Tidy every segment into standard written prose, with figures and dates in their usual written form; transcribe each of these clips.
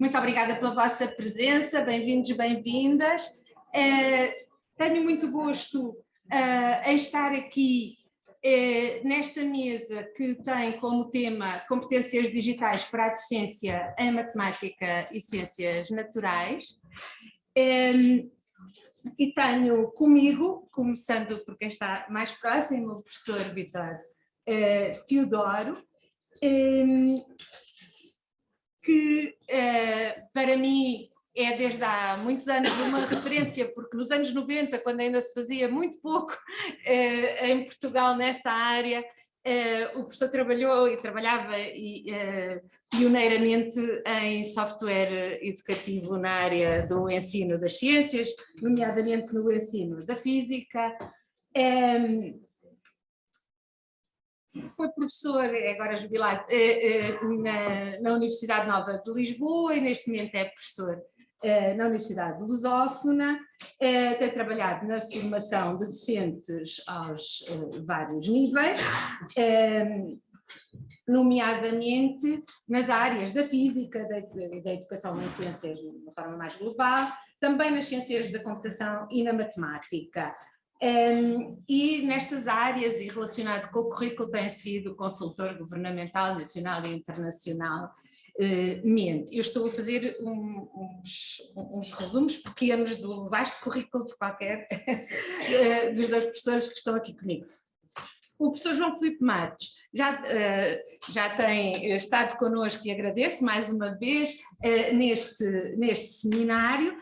Muito obrigada pela vossa presença, bem-vindos, bem-vindas. Tenho muito gosto em estar aqui nesta mesa que tem como tema competências digitais para a docência em matemática e ciências naturais. E tenho comigo, começando por quem está mais próximo, o professor Vítor Teodoro, que para mim é desde há muitos anos uma referência, porque nos anos 90, quando ainda se fazia muito pouco em Portugal nessa área, o professor trabalhou e trabalhava pioneiramente em software educativo na área do ensino das ciências, nomeadamente no ensino da física. Foi professor, agora jubilado, na Universidade Nova de Lisboa e neste momento é professor na Universidade de Lusófona. Tem trabalhado na formação de docentes aos vários níveis, nomeadamente nas áreas da física, da educação em ciências de uma forma mais global, também nas ciências da computação e na matemática. E nestas áreas e relacionado com o currículo tem sido consultor governamental, nacional e internacional. Eu estou a fazer uns resumos pequenos do vasto currículo de qualquer dos dois professores que estão aqui comigo. O professor João Filipe Matos já tem estado connosco e agradeço mais uma vez neste seminário.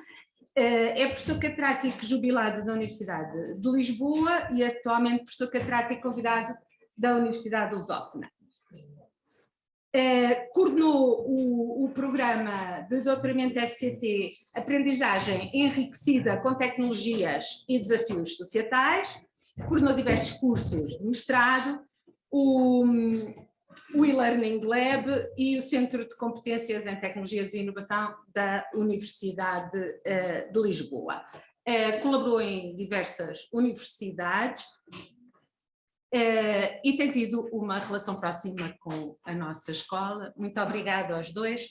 É professor catedrático jubilado da Universidade de Lisboa e atualmente professor catedrático convidado da Universidade de Lusófona. Coordenou o programa de doutoramento FCT Aprendizagem Enriquecida com Tecnologias e Desafios Societais, coordenou diversos cursos de mestrado, o e-Learning Lab e o Centro de Competências em Tecnologias e Inovação da Universidade de Lisboa. Colaborou em diversas universidades e tem tido uma relação próxima com a nossa escola. Muito obrigada aos dois.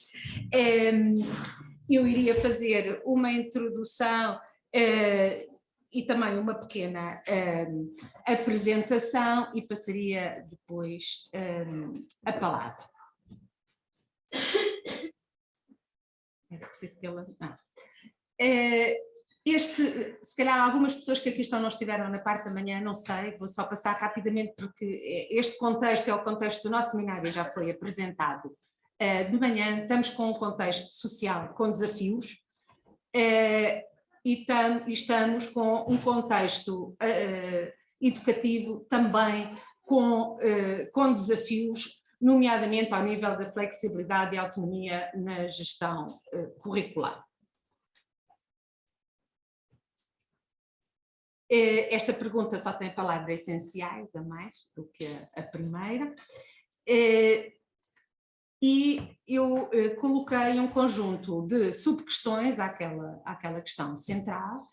Eu iria fazer uma introdução e também uma pequena apresentação e passaria depois a palavra. É preciso que ela... se calhar algumas pessoas que aqui estão não estiveram na parte da manhã, não sei, vou só passar rapidamente porque este contexto é o contexto do nosso seminário, já foi apresentado de manhã. Estamos com um contexto social com desafios, e estamos com um contexto educativo também com desafios, nomeadamente ao nível da flexibilidade e autonomia na gestão curricular. Esta pergunta só tem palavras essenciais a mais do que a primeira. E eu coloquei um conjunto de subquestões àquela questão central,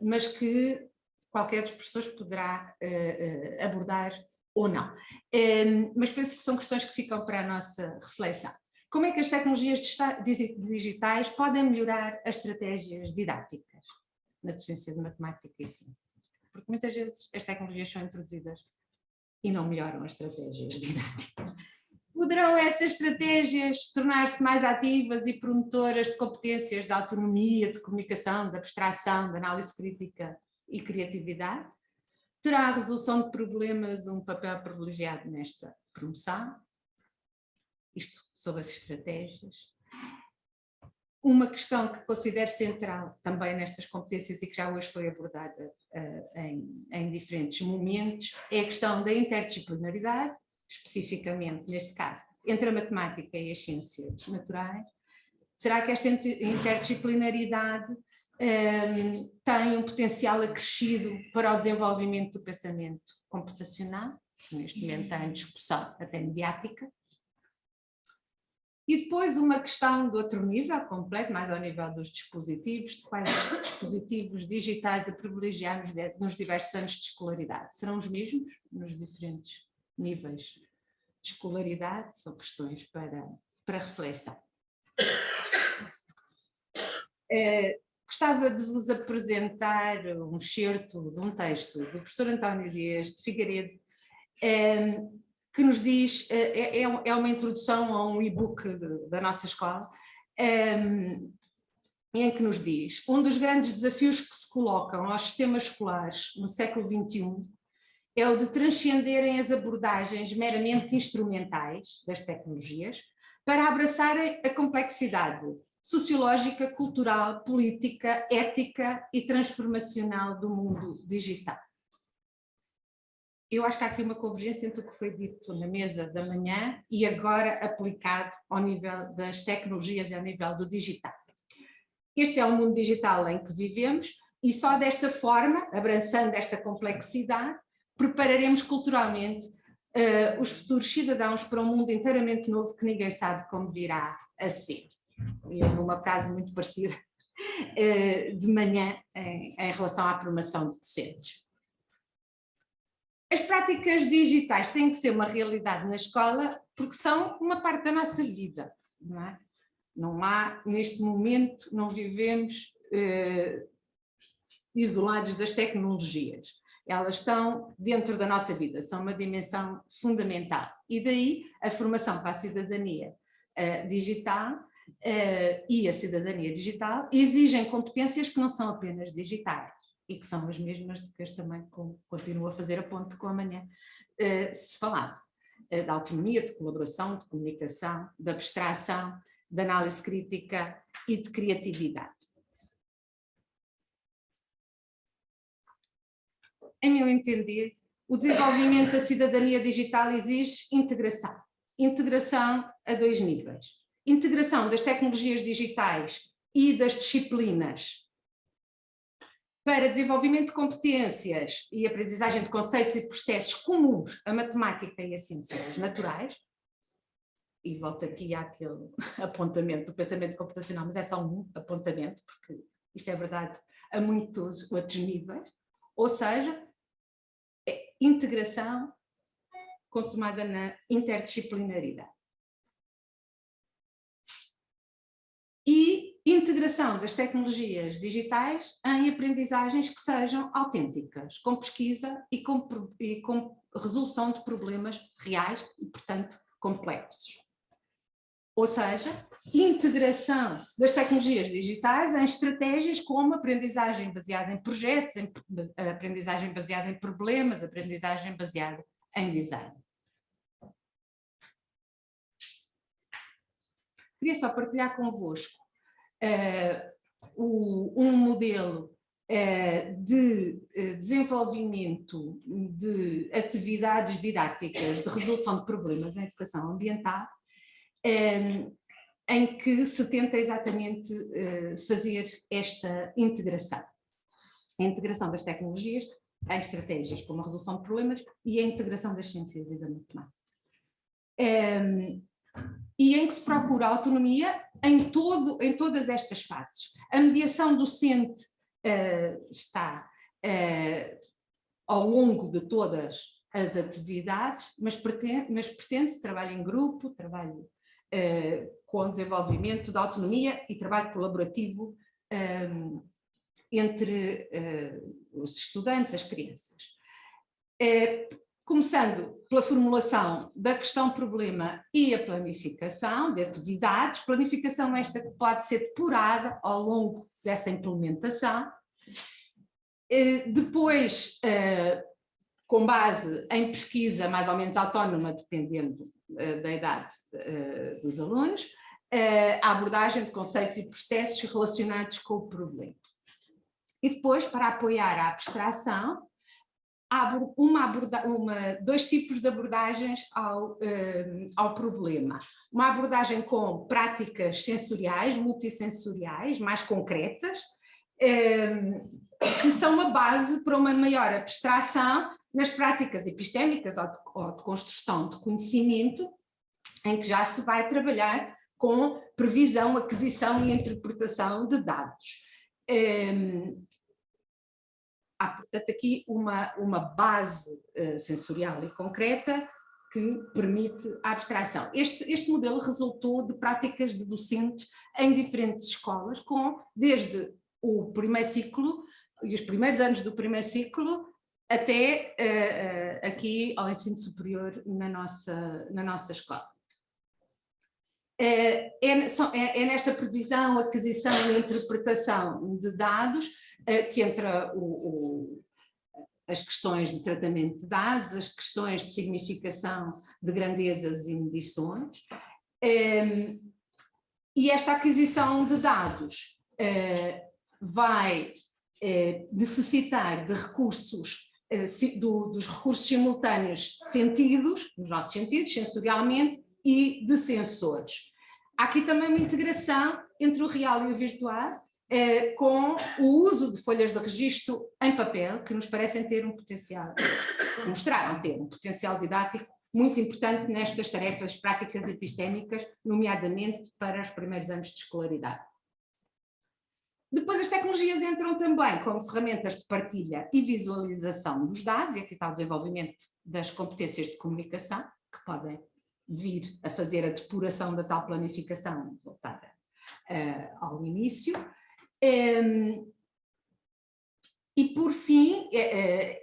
mas que qualquer dos professores poderá abordar ou não. Mas penso que são questões que ficam para a nossa reflexão. Como é que as tecnologias digitais podem melhorar as estratégias didáticas na docência de matemática e ciências? Porque muitas vezes as tecnologias são introduzidas e não melhoram as estratégias didáticas. Poderão essas estratégias tornar-se mais ativas e promotoras de competências de autonomia, de comunicação, de abstração, de análise crítica e criatividade? Terá a resolução de problemas um papel privilegiado nesta promoção? Isto sobre as estratégias. Uma questão que considero central também nestas competências e que já hoje foi abordada em diferentes momentos é a questão da interdisciplinaridade, especificamente, neste caso, entre a matemática e as ciências naturais. Será que esta interdisciplinaridade tem um potencial acrescido para o desenvolvimento do pensamento computacional, que neste momento está em discussão até mediática? E depois uma questão de outro nível, completo, mais ao nível dos dispositivos, de quais dispositivos digitais a privilegiarmos nos diversos anos de escolaridade. Serão os mesmos nos diferentes níveis de escolaridade? São questões para reflexão. Gostava de vos apresentar um excerto de um texto do professor António Dias de Figueiredo, que nos diz, é uma introdução a um e-book da nossa escola, em que nos diz: um dos grandes desafios que se colocam aos sistemas escolares no século XXI é o de transcenderem as abordagens meramente instrumentais das tecnologias para abraçarem a complexidade sociológica, cultural, política, ética e transformacional do mundo digital. Eu acho que há aqui uma convergência entre o que foi dito na mesa da manhã e agora aplicado ao nível das tecnologias e ao nível do digital. Este é o mundo digital em que vivemos e só desta forma, abraçando esta complexidade, prepararemos culturalmente os futuros cidadãos para um mundo inteiramente novo que ninguém sabe como virá a ser. E houve uma frase muito parecida de manhã em relação à formação de docentes. As práticas digitais têm que ser uma realidade na escola porque são uma parte da nossa vida, não é? Não há, neste momento, não vivemos isolados das tecnologias. Elas estão dentro da nossa vida, são uma dimensão fundamental. E daí a formação para a cidadania digital e a cidadania digital exigem competências que não são apenas digitais e que são as mesmas de que eu também continuo a fazer a ponte com amanhã se falava. Da autonomia, de colaboração, de comunicação, de abstração, de análise crítica e de criatividade. Em meu entender, o desenvolvimento da cidadania digital exige integração. Integração a dois níveis. Integração das tecnologias digitais e das disciplinas para desenvolvimento de competências e aprendizagem de conceitos e processos comuns à matemática e às ciências naturais. E volto aqui àquele apontamento do pensamento computacional, mas é só um apontamento, porque isto é verdade a muitos outros níveis. Ou seja, integração consumada na interdisciplinaridade. E integração das tecnologias digitais em aprendizagens que sejam autênticas, com pesquisa e com resolução de problemas reais e, portanto, complexos. Ou seja, integração das tecnologias digitais em estratégias como aprendizagem baseada em projetos, aprendizagem baseada em problemas, aprendizagem baseada em design. Queria só partilhar convosco um modelo de desenvolvimento de atividades didáticas de resolução de problemas em educação ambiental, em que se tenta exatamente fazer esta integração. A integração das tecnologias em estratégias como a resolução de problemas e a integração das ciências e da matemática. E em que se procura autonomia em todas estas fases. A mediação docente está ao longo de todas as atividades, mas pretende-se trabalho em grupo, trabalho com desenvolvimento da autonomia e trabalho colaborativo entre os estudantes, as crianças. Começando pela formulação da questão-problema e a planificação de atividades, planificação esta que pode ser depurada ao longo dessa implementação. Depois, com base em pesquisa mais ou menos autónoma, dependendo da idade dos alunos, a abordagem de conceitos e processos relacionados com o problema. E depois, para apoiar a abstração, há dois tipos de abordagens ao problema. Uma abordagem com práticas sensoriais, multissensoriais, mais concretas, que são uma base para uma maior abstração nas práticas epistémicas ou de construção de conhecimento, em que já se vai trabalhar com previsão, aquisição e interpretação de dados. Há, portanto, aqui uma base sensorial e concreta que permite a abstração. Este modelo resultou de práticas de docentes em diferentes escolas, desde o primeiro ciclo e os primeiros anos do primeiro ciclo até aqui ao ensino superior na nossa escola. É nesta previsão, aquisição e interpretação de dados que entra as questões de tratamento de dados, as questões de significação de grandezas e medições, e esta aquisição de dados vai necessitar de recursos, dos recursos simultâneos sentidos, nos nossos sentidos, sensorialmente, e de sensores. Há aqui também uma integração entre o real e o virtual, com o uso de folhas de registro em papel, que nos parecem ter um potencial, mostraram ter um potencial didático muito importante nestas tarefas práticas epistémicas, nomeadamente para os primeiros anos de escolaridade. Depois as tecnologias entram também como ferramentas de partilha e visualização dos dados, e aqui está o desenvolvimento das competências de comunicação, que podem vir a fazer a depuração da tal planificação voltada ao início. E por fim,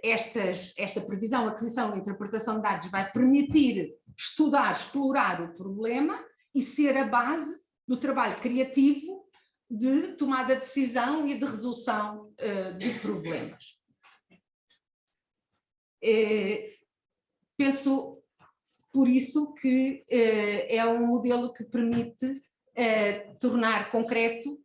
esta previsão, aquisição e interpretação de dados vai permitir estudar, explorar o problema e ser a base do trabalho criativo de tomada de decisão e de resolução de problemas. Penso, por isso, que é um modelo que permite tornar concreto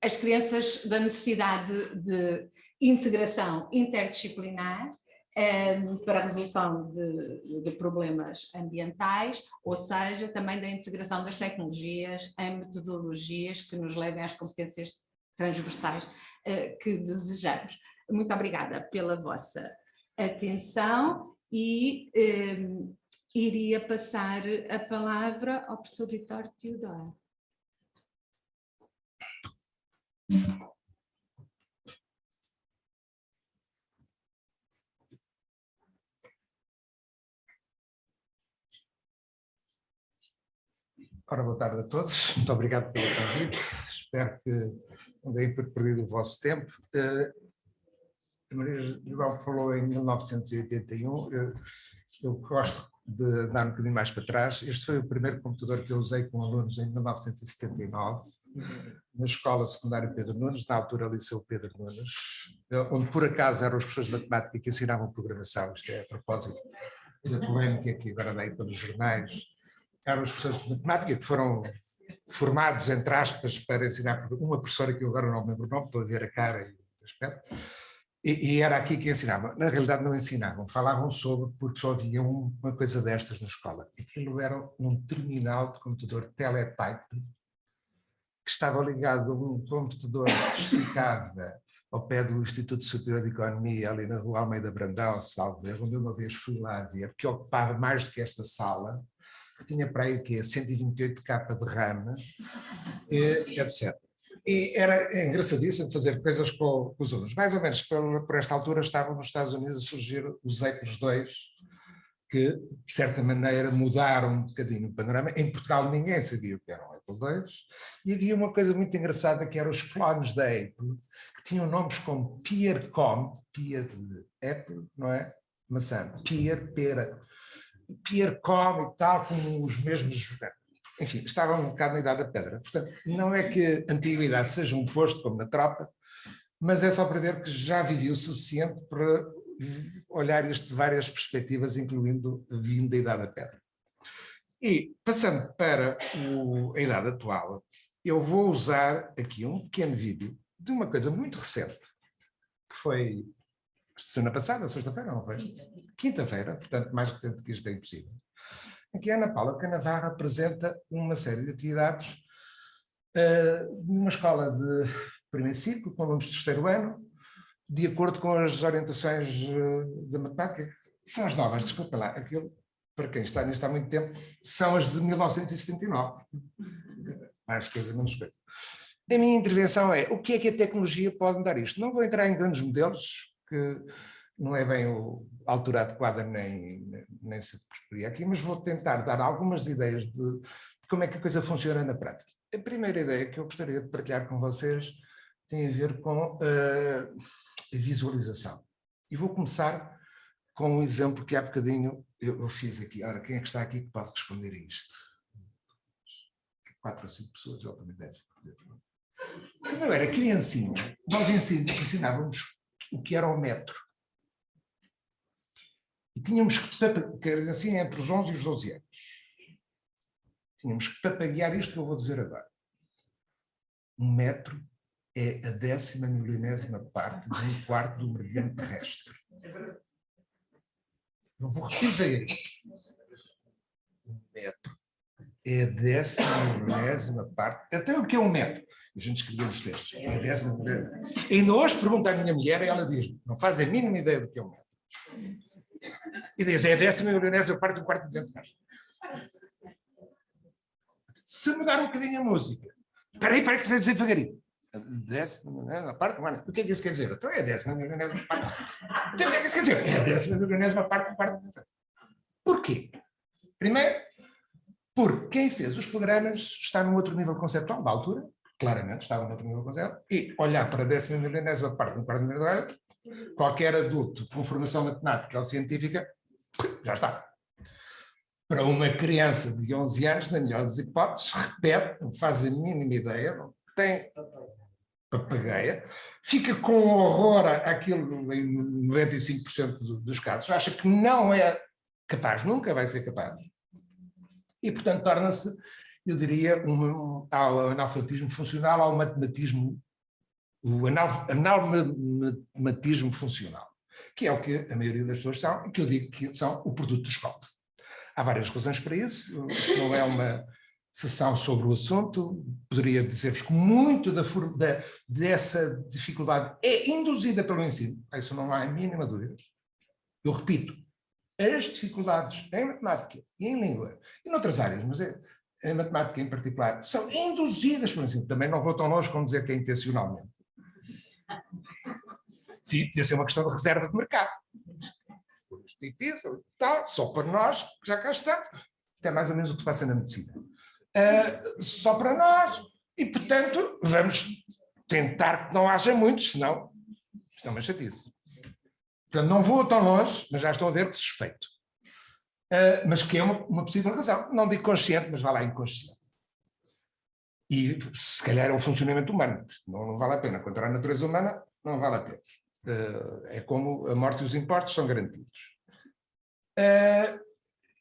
as crenças da necessidade de integração interdisciplinar para a resolução de problemas ambientais, ou seja, também da integração das tecnologias em metodologias que nos levem às competências transversais que desejamos. Muito obrigada pela vossa atenção e iria passar a palavra ao professor Vítor Teodoro. Ora, boa tarde a todos, muito obrigado pelo convite, espero que não deem por perdido o vosso tempo. A Maria João falou em 1981, eu gosto de dar um bocadinho mais para trás. Este foi o primeiro computador que eu usei com alunos em 1979, na Escola Secundária Pedro Nunes, na altura Liceu Pedro Nunes, onde por acaso eram os professores de matemática que ensinavam programação, isto é a propósito da polémica que agora dei pelos jornais. Eram os professores de matemática que foram formados, entre aspas, para ensinar uma professora que eu agora não me lembro o nome, estou a ver a cara e o aspecto, e era aqui que ensinavam. Na realidade não ensinavam, falavam sobre, porque só havia uma coisa destas na escola. Aquilo era um terminal de computador teletype, que estava ligado a um computador que ficava ao pé do Instituto Superior de Economia, ali na Rua Almeida Brandão, salvo erro, onde eu uma vez fui lá ver, que ocupava mais do que esta sala, que tinha para aí o quê? 128K de RAM, etc. E era engraçadíssimo fazer coisas com os alunos. Mais ou menos por esta altura estavam nos Estados Unidos a surgir os Apples II, que de certa maneira mudaram um bocadinho o panorama. Em Portugal ninguém sabia o que era um Apple II, e havia uma coisa muito engraçada que eram os clones da Apple, que tinham nomes como Piercom, Pier de Apple, não é? Maçã, pera, Piercom e tal, com os mesmos... Enfim, estavam um bocado na idade da pedra. Portanto, não é que a antiguidade seja um posto como na tropa, mas é só para ver que já vivi o suficiente para olhar isto de várias perspectivas, incluindo a vinda da idade da pedra. E, passando para a idade atual, eu vou usar aqui um pequeno vídeo de uma coisa muito recente, que foi semana passada, sexta-feira, não foi? Quinta-feira, portanto, mais recente que isto é impossível. Em que a Ana Paula Canavarro apresenta uma série de atividades numa escola de primeiro ciclo, com alunos de terceiro ano, de acordo com as orientações da matemática. São as novas, desculpa lá, aquilo, para quem está nisto há muito tempo, são as de 1979. Mais coisa, menos coisa. A minha intervenção é, o que é que a tecnologia pode dar isto? Não vou entrar em grandes modelos, que não é bem a altura adequada nem nem se percorria aqui, mas vou tentar dar algumas ideias de como é que a coisa funciona na prática. A primeira ideia que eu gostaria de partilhar com vocês tem a ver com a visualização. E vou começar com um exemplo que há bocadinho eu fiz aqui. Ora, quem é que está aqui que pode responder a isto? 4 ou 5 pessoas, eu também deve responder. Quando eu era criancinha, nós ensinávamos o que era o metro. E tínhamos que, assim, entre os 11 e os 12 anos, tínhamos que papaguear isto que eu vou dizer agora. Um metro é a 10ª parte de um quarto do meridiano terrestre. Eu vou repetir isto. Um metro é a 10ª parte. Até o que é um metro? A gente escreveu os textos. É a 10ª. Ainda hoje pergunto à minha mulher e ela diz: não faz a mínima ideia do que é um metro. E diz: é a 10ª parte do quarto do meridiano terrestre. Se mudar um bocadinho a música. Espera aí, que vai dizer devagarinho. A 10ª parte, o que é que isso quer dizer? Então é a 10ª parte. Então o que é que isso quer dizer? É a 10ª parte do quarto. Porquê? Primeiro, porque quem fez os programas está num outro nível conceptual, da altura, claramente estava num outro nível conceptual, e olhar para a 10ª parte do quarto meridiano, qualquer adulto com formação matemática ou científica, já está. Para uma criança de 11 anos, na melhor das hipóteses, repete, não faz a mínima ideia, não tem papagaia, fica com horror àquilo em 95% dos casos, acha que não é capaz, nunca vai ser capaz. E, portanto, torna-se, eu diria, ao analfabetismo funcional, ao matematismo, o analmatismo funcional, que é o que a maioria das pessoas são, e que eu digo que são o produto da escola. Há várias razões para isso, não é uma sessão sobre o assunto, poderia dizer-vos que muito dessa dificuldade é induzida pelo ensino, isso não há a mínima dúvida. Eu repito, as dificuldades em matemática e em língua, e noutras áreas, mas em matemática em particular, são induzidas pelo ensino. Também não vou tão longe como dizer que é intencionalmente. Sim, podia ser uma questão de reserva de mercado. Difícil, tal, só para nós, que já cá estamos. Isto é mais ou menos o que se passa na medicina. Só para nós, e portanto vamos tentar que não haja muitos, senão isto é uma chatice. Portanto, não vou tão longe, mas já estão a ver que suspeito. Mas que é uma possível razão. Não digo consciente, mas vá lá inconsciente. E se calhar é o funcionamento humano. Não vale a pena. Contra a natureza humana, não vale a pena. É como a morte e os impostos são garantidos.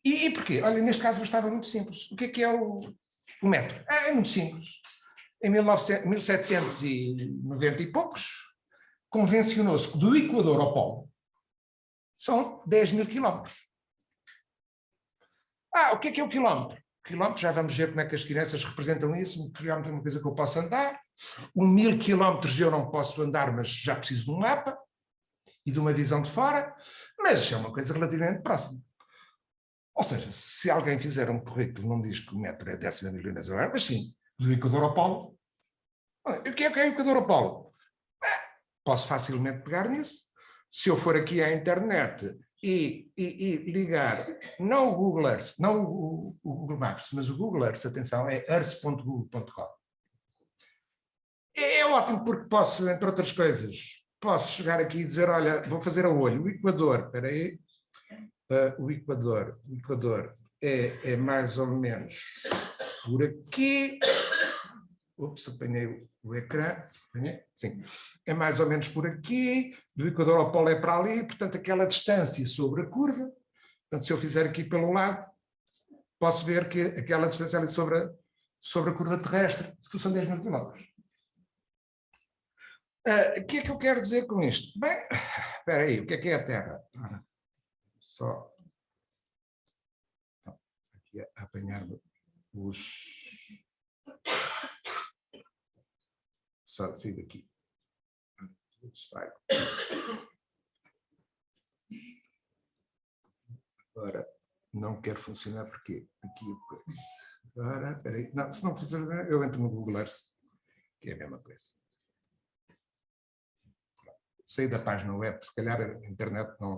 E porquê? Olha, neste caso estava muito simples. O que é o metro? É muito simples. Em 1790 e poucos, convencionou-se que do Equador ao Polo são 10.000 quilómetros. O que é o quilómetro? O quilómetro, já vamos ver como é que as crianças representam isso. O quilómetro é uma coisa que eu posso andar. 1.000 quilómetros eu não posso andar, mas já preciso de um mapa e de uma visão de fora, mas é uma coisa relativamente próxima. Ou seja, se alguém fizer um currículo, não diz que o metro é 10ª, mas sim, do Equador ao Polo. O que é o Equador ao Polo? Posso facilmente pegar nisso. Se eu for aqui à internet e ligar, não o Google Earth, não o Google Maps, mas o Google Earth, atenção, é earth.google.com. É ótimo porque posso, entre outras coisas, posso chegar aqui e dizer, olha, vou fazer a olho, o Equador, espera aí, o Equador é mais ou menos por aqui. Ups, apanhei o ecrã. Sim. É mais ou menos por aqui. Do Equador ao Polo é para ali. Portanto, aquela distância sobre a curva. Portanto, se eu fizer aqui pelo lado, posso ver que aquela distância ali sobre a curva terrestre, que são 10.000 quilómetros. O que é que eu quero dizer com isto? Bem, espera aí, o que é a Terra? Só aqui a apanhar os... Só de sair daqui. Agora, não quero funcionar porque aqui... Agora, espera aí. Não, se não fizer, eu entro no Google Earth, que é a mesma coisa. Saí da página web, se calhar a internet não...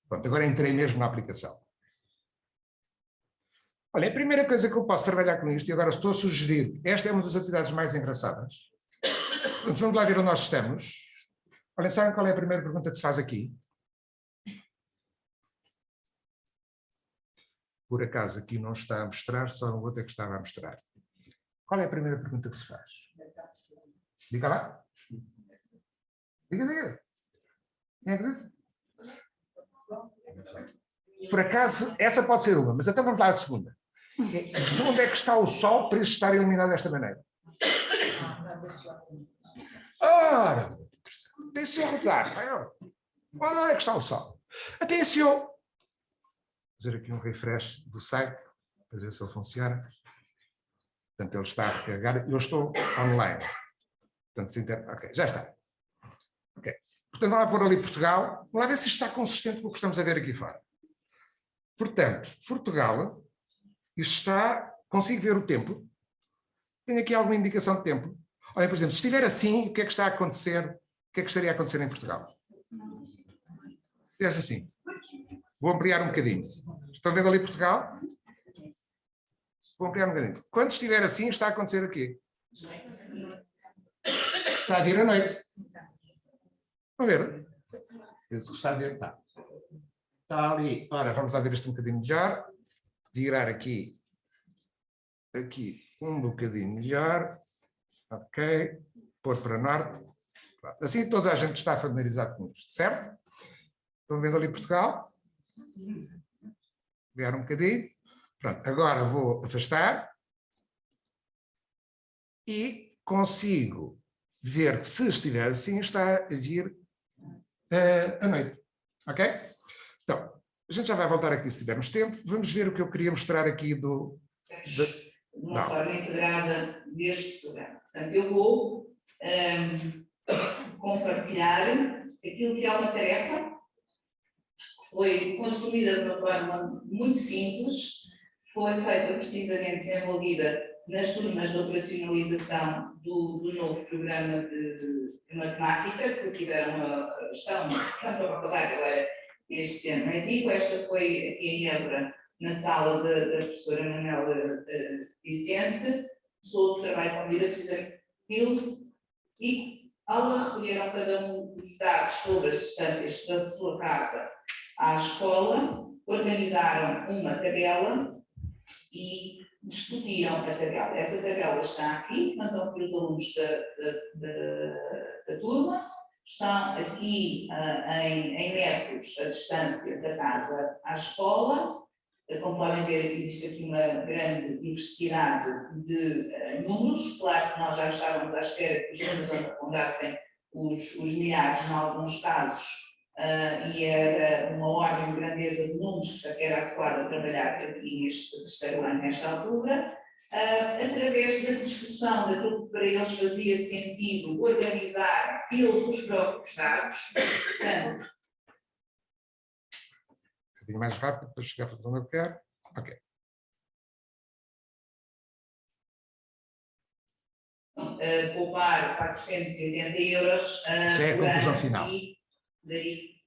Pronto, agora entrei mesmo na aplicação. Olha, a primeira coisa que eu posso trabalhar com isto, e agora estou a sugerir, esta é uma das atividades mais engraçadas. Vamos lá ver onde nós estamos. Olha, sabem qual é a primeira pergunta que se faz aqui? Por acaso aqui não está a mostrar, só no outro é que estava a mostrar. Qual é a primeira pergunta que se faz? Diga lá. Diga. Quem é que disse? Por acaso, essa pode ser uma, mas até vamos lá a segunda. De onde é que está o Sol para estar iluminado desta maneira? Ora, muito interessante. Atenção, rodar. Onde é que está o Sol? Atenção. Vou fazer aqui um refresh do site, para ver se ele funciona. Portanto, ele está a recarregar. Eu estou online. Portanto, ok, já está. Ok. Portanto, vamos lá pôr ali Portugal. Vamos lá ver se isto está consistente com o que estamos a ver aqui fora. Portanto, Portugal, isto está... Consigo ver o tempo? Tenho aqui alguma indicação de tempo? Olha, por exemplo, se estiver assim, o que é que está a acontecer? O que é que estaria a acontecer em Portugal? Se estivesse assim. Vou ampliar um bocadinho. Estão vendo ali Portugal? Vou ampliar um bocadinho. Quando estiver assim, está a acontecer o quê? Está a vir a noite. Vamos ver. Está a ver? Está. Está ali. Ora, vamos lá ver isto um bocadinho melhor. Virar aqui um bocadinho melhor. Ok. Pôr para norte. Assim toda a gente está familiarizado com isto, certo? Estão vendo ali Portugal? Virar um bocadinho. Pronto, agora vou afastar. E consigo ver que se estiver assim, está a vir a noite. Ok? Então, a gente já vai voltar aqui se tivermos tempo. Vamos ver o que eu queria mostrar aqui de uma forma integrada deste programa. Portanto, eu vou compartilhar aquilo que é uma tarefa que foi construída de uma forma muito simples, foi feita precisamente desenvolvida nas turmas de operacionalização do novo programa de matemática, que estão a acabar agora este ano letivo. Esta foi aqui em Évora, na sala da professora Manuela Vicente. Sou do trabalho com vida precisamente e ao recolheram cada um dados sobre as distâncias da sua casa à escola, organizaram uma tabela e discutiram a tabela. Essa tabela está aqui, então para os alunos da turma, estão aqui em metros a distância da casa à escola. Como podem ver, existe aqui uma grande diversidade de números. Claro que nós já estávamos à espera que os números andassem os milhares, em alguns casos, e era uma ordem de grandeza de números que era adequada a trabalhar aqui neste terceiro ano, nesta altura, através da discussão daquilo que para eles fazia sentido organizar eles os próprios dados. Portanto, um bocadinho mais rápido para chegar para onde eu quero. Ok. Poupar 480 euros. Isso é a conclusão final. Daí,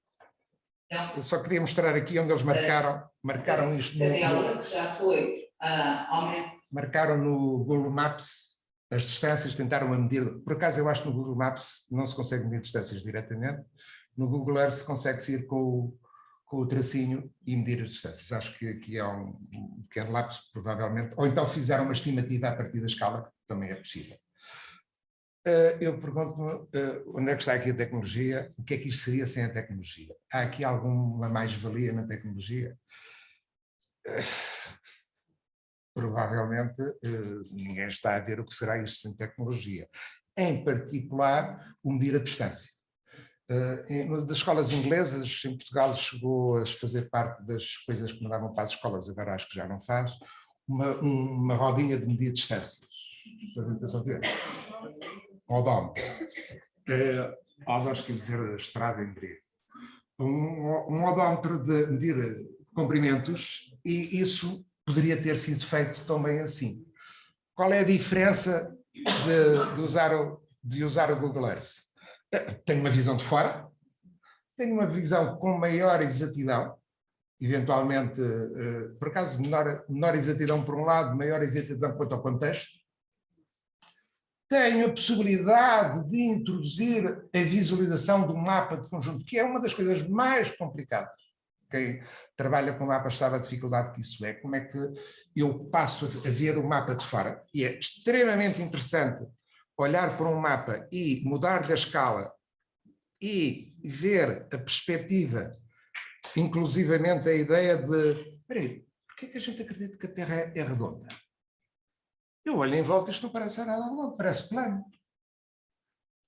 então, eu só queria mostrar aqui onde eles marcaram isto. Tabela que já foi marcaram no Google Maps as distâncias, tentaram medir. Por acaso eu acho que no Google Maps não se consegue medir distâncias diretamente. No Google Earth consegue-se ir com o tracinho e medir as distâncias. Acho que aqui há um pequeno lapso, provavelmente. Ou então fizeram uma estimativa a partir da escala, que também é possível. Eu pergunto-me onde é que está aqui a tecnologia, o que é que isto seria sem a tecnologia? Há aqui alguma mais-valia na tecnologia? Provavelmente ninguém está a ver o que será isto sem tecnologia. Em particular, o medir a distância. Das escolas inglesas, em Portugal chegou a fazer parte das coisas que mandavam para as escolas, agora acho que já não faz, uma rodinha de medir distâncias. Odómetro. Odómetro quer dizer estrada em grego. Um odómetro de medir comprimentos, e isso poderia ter sido feito também assim. Qual é a diferença de usar o Google Earth? Tenho uma visão de fora, tenho uma visão com maior exatidão, eventualmente, por acaso, menor exatidão por um lado, maior exatidão quanto ao contexto. Tenho a possibilidade de introduzir a visualização do mapa de conjunto, que é uma das coisas mais complicadas. Quem trabalha com mapas sabe a dificuldade que isso é. Como é que eu passo a ver o mapa de fora? E é extremamente interessante olhar para um mapa e mudar da escala e ver a perspectiva, inclusivamente a ideia de, espera aí, porquê é que a gente acredita que a Terra é redonda? Eu olho em volta e isto não parece nada redondo, parece plano.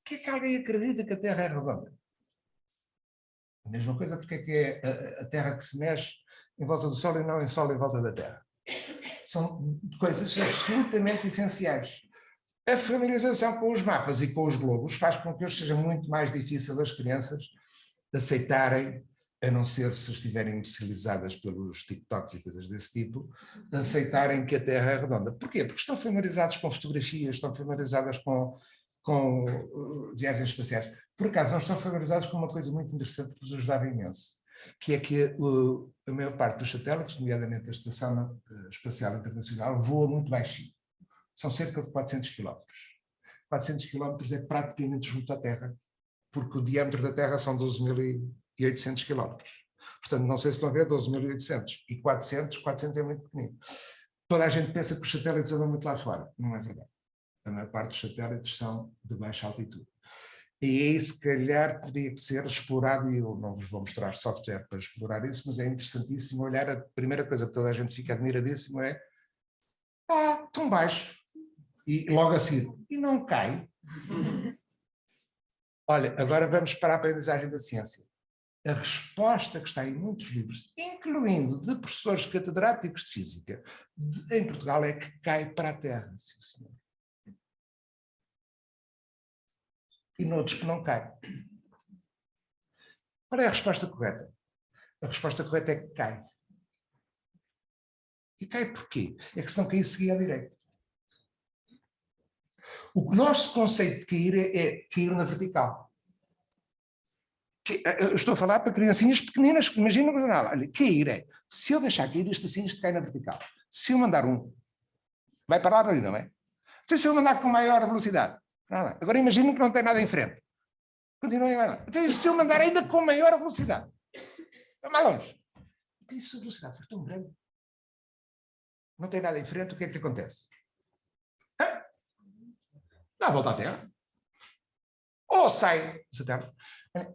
Porquê é que alguém acredita que a Terra é redonda? A mesma coisa, porque é que é a Terra que se mexe em volta do Sol e não em Sol em volta da Terra? São coisas absolutamente essenciais. A familiarização com os mapas e com os globos faz com que hoje seja muito mais difícil as crianças aceitarem, a não ser se estiverem imbecilizadas pelos TikToks e coisas desse tipo, aceitarem que a Terra é redonda. Porquê? Porque estão familiarizados com fotografias, estão familiarizadas com viagens espaciais. Por acaso, não estão familiarizados com uma coisa muito interessante que nos ajudava imenso, que é que a maior parte dos satélites, nomeadamente a Estação Espacial Internacional, voa muito baixinho. São cerca de 400 km. 400 km é praticamente junto à Terra, porque o diâmetro da Terra são 12.800 km. Portanto, não sei se estão a ver, 12.800. E 400 é muito pequenino. Toda a gente pensa que os satélites andam muito lá fora. Não é verdade. A maior parte dos satélites são de baixa altitude. E aí, se calhar, teria que ser explorado, e eu não vos vou mostrar software para explorar isso, mas é interessantíssimo olhar, a primeira coisa que toda a gente fica admiradíssimo é tão baixo. E logo a seguir, e não cai. Olha, agora vamos para a aprendizagem da ciência. A resposta que está em muitos livros, incluindo de professores catedráticos de física, em Portugal, é que cai para a Terra, sim, senhor. E noutros que não cai. Qual é a resposta correta? A resposta correta é que cai. E cai porquê? É que se não cair, seguia à direita. O nosso conceito de cair é cair na vertical. Eu estou a falar para criancinhas pequeninas que imaginam que nada. Olha, cair é, se eu deixar cair isto assim, isto cai na vertical. Se eu mandar vai parar ali, não é? Então, se eu mandar com maior velocidade, nada. Agora imaginem que não tem nada em frente. Continuem lá. Então, se eu mandar ainda com maior velocidade, é mais longe. Então, se a velocidade for tão grande, não tem nada em frente, o que é que acontece? Dá a volta à Terra. Ou sai.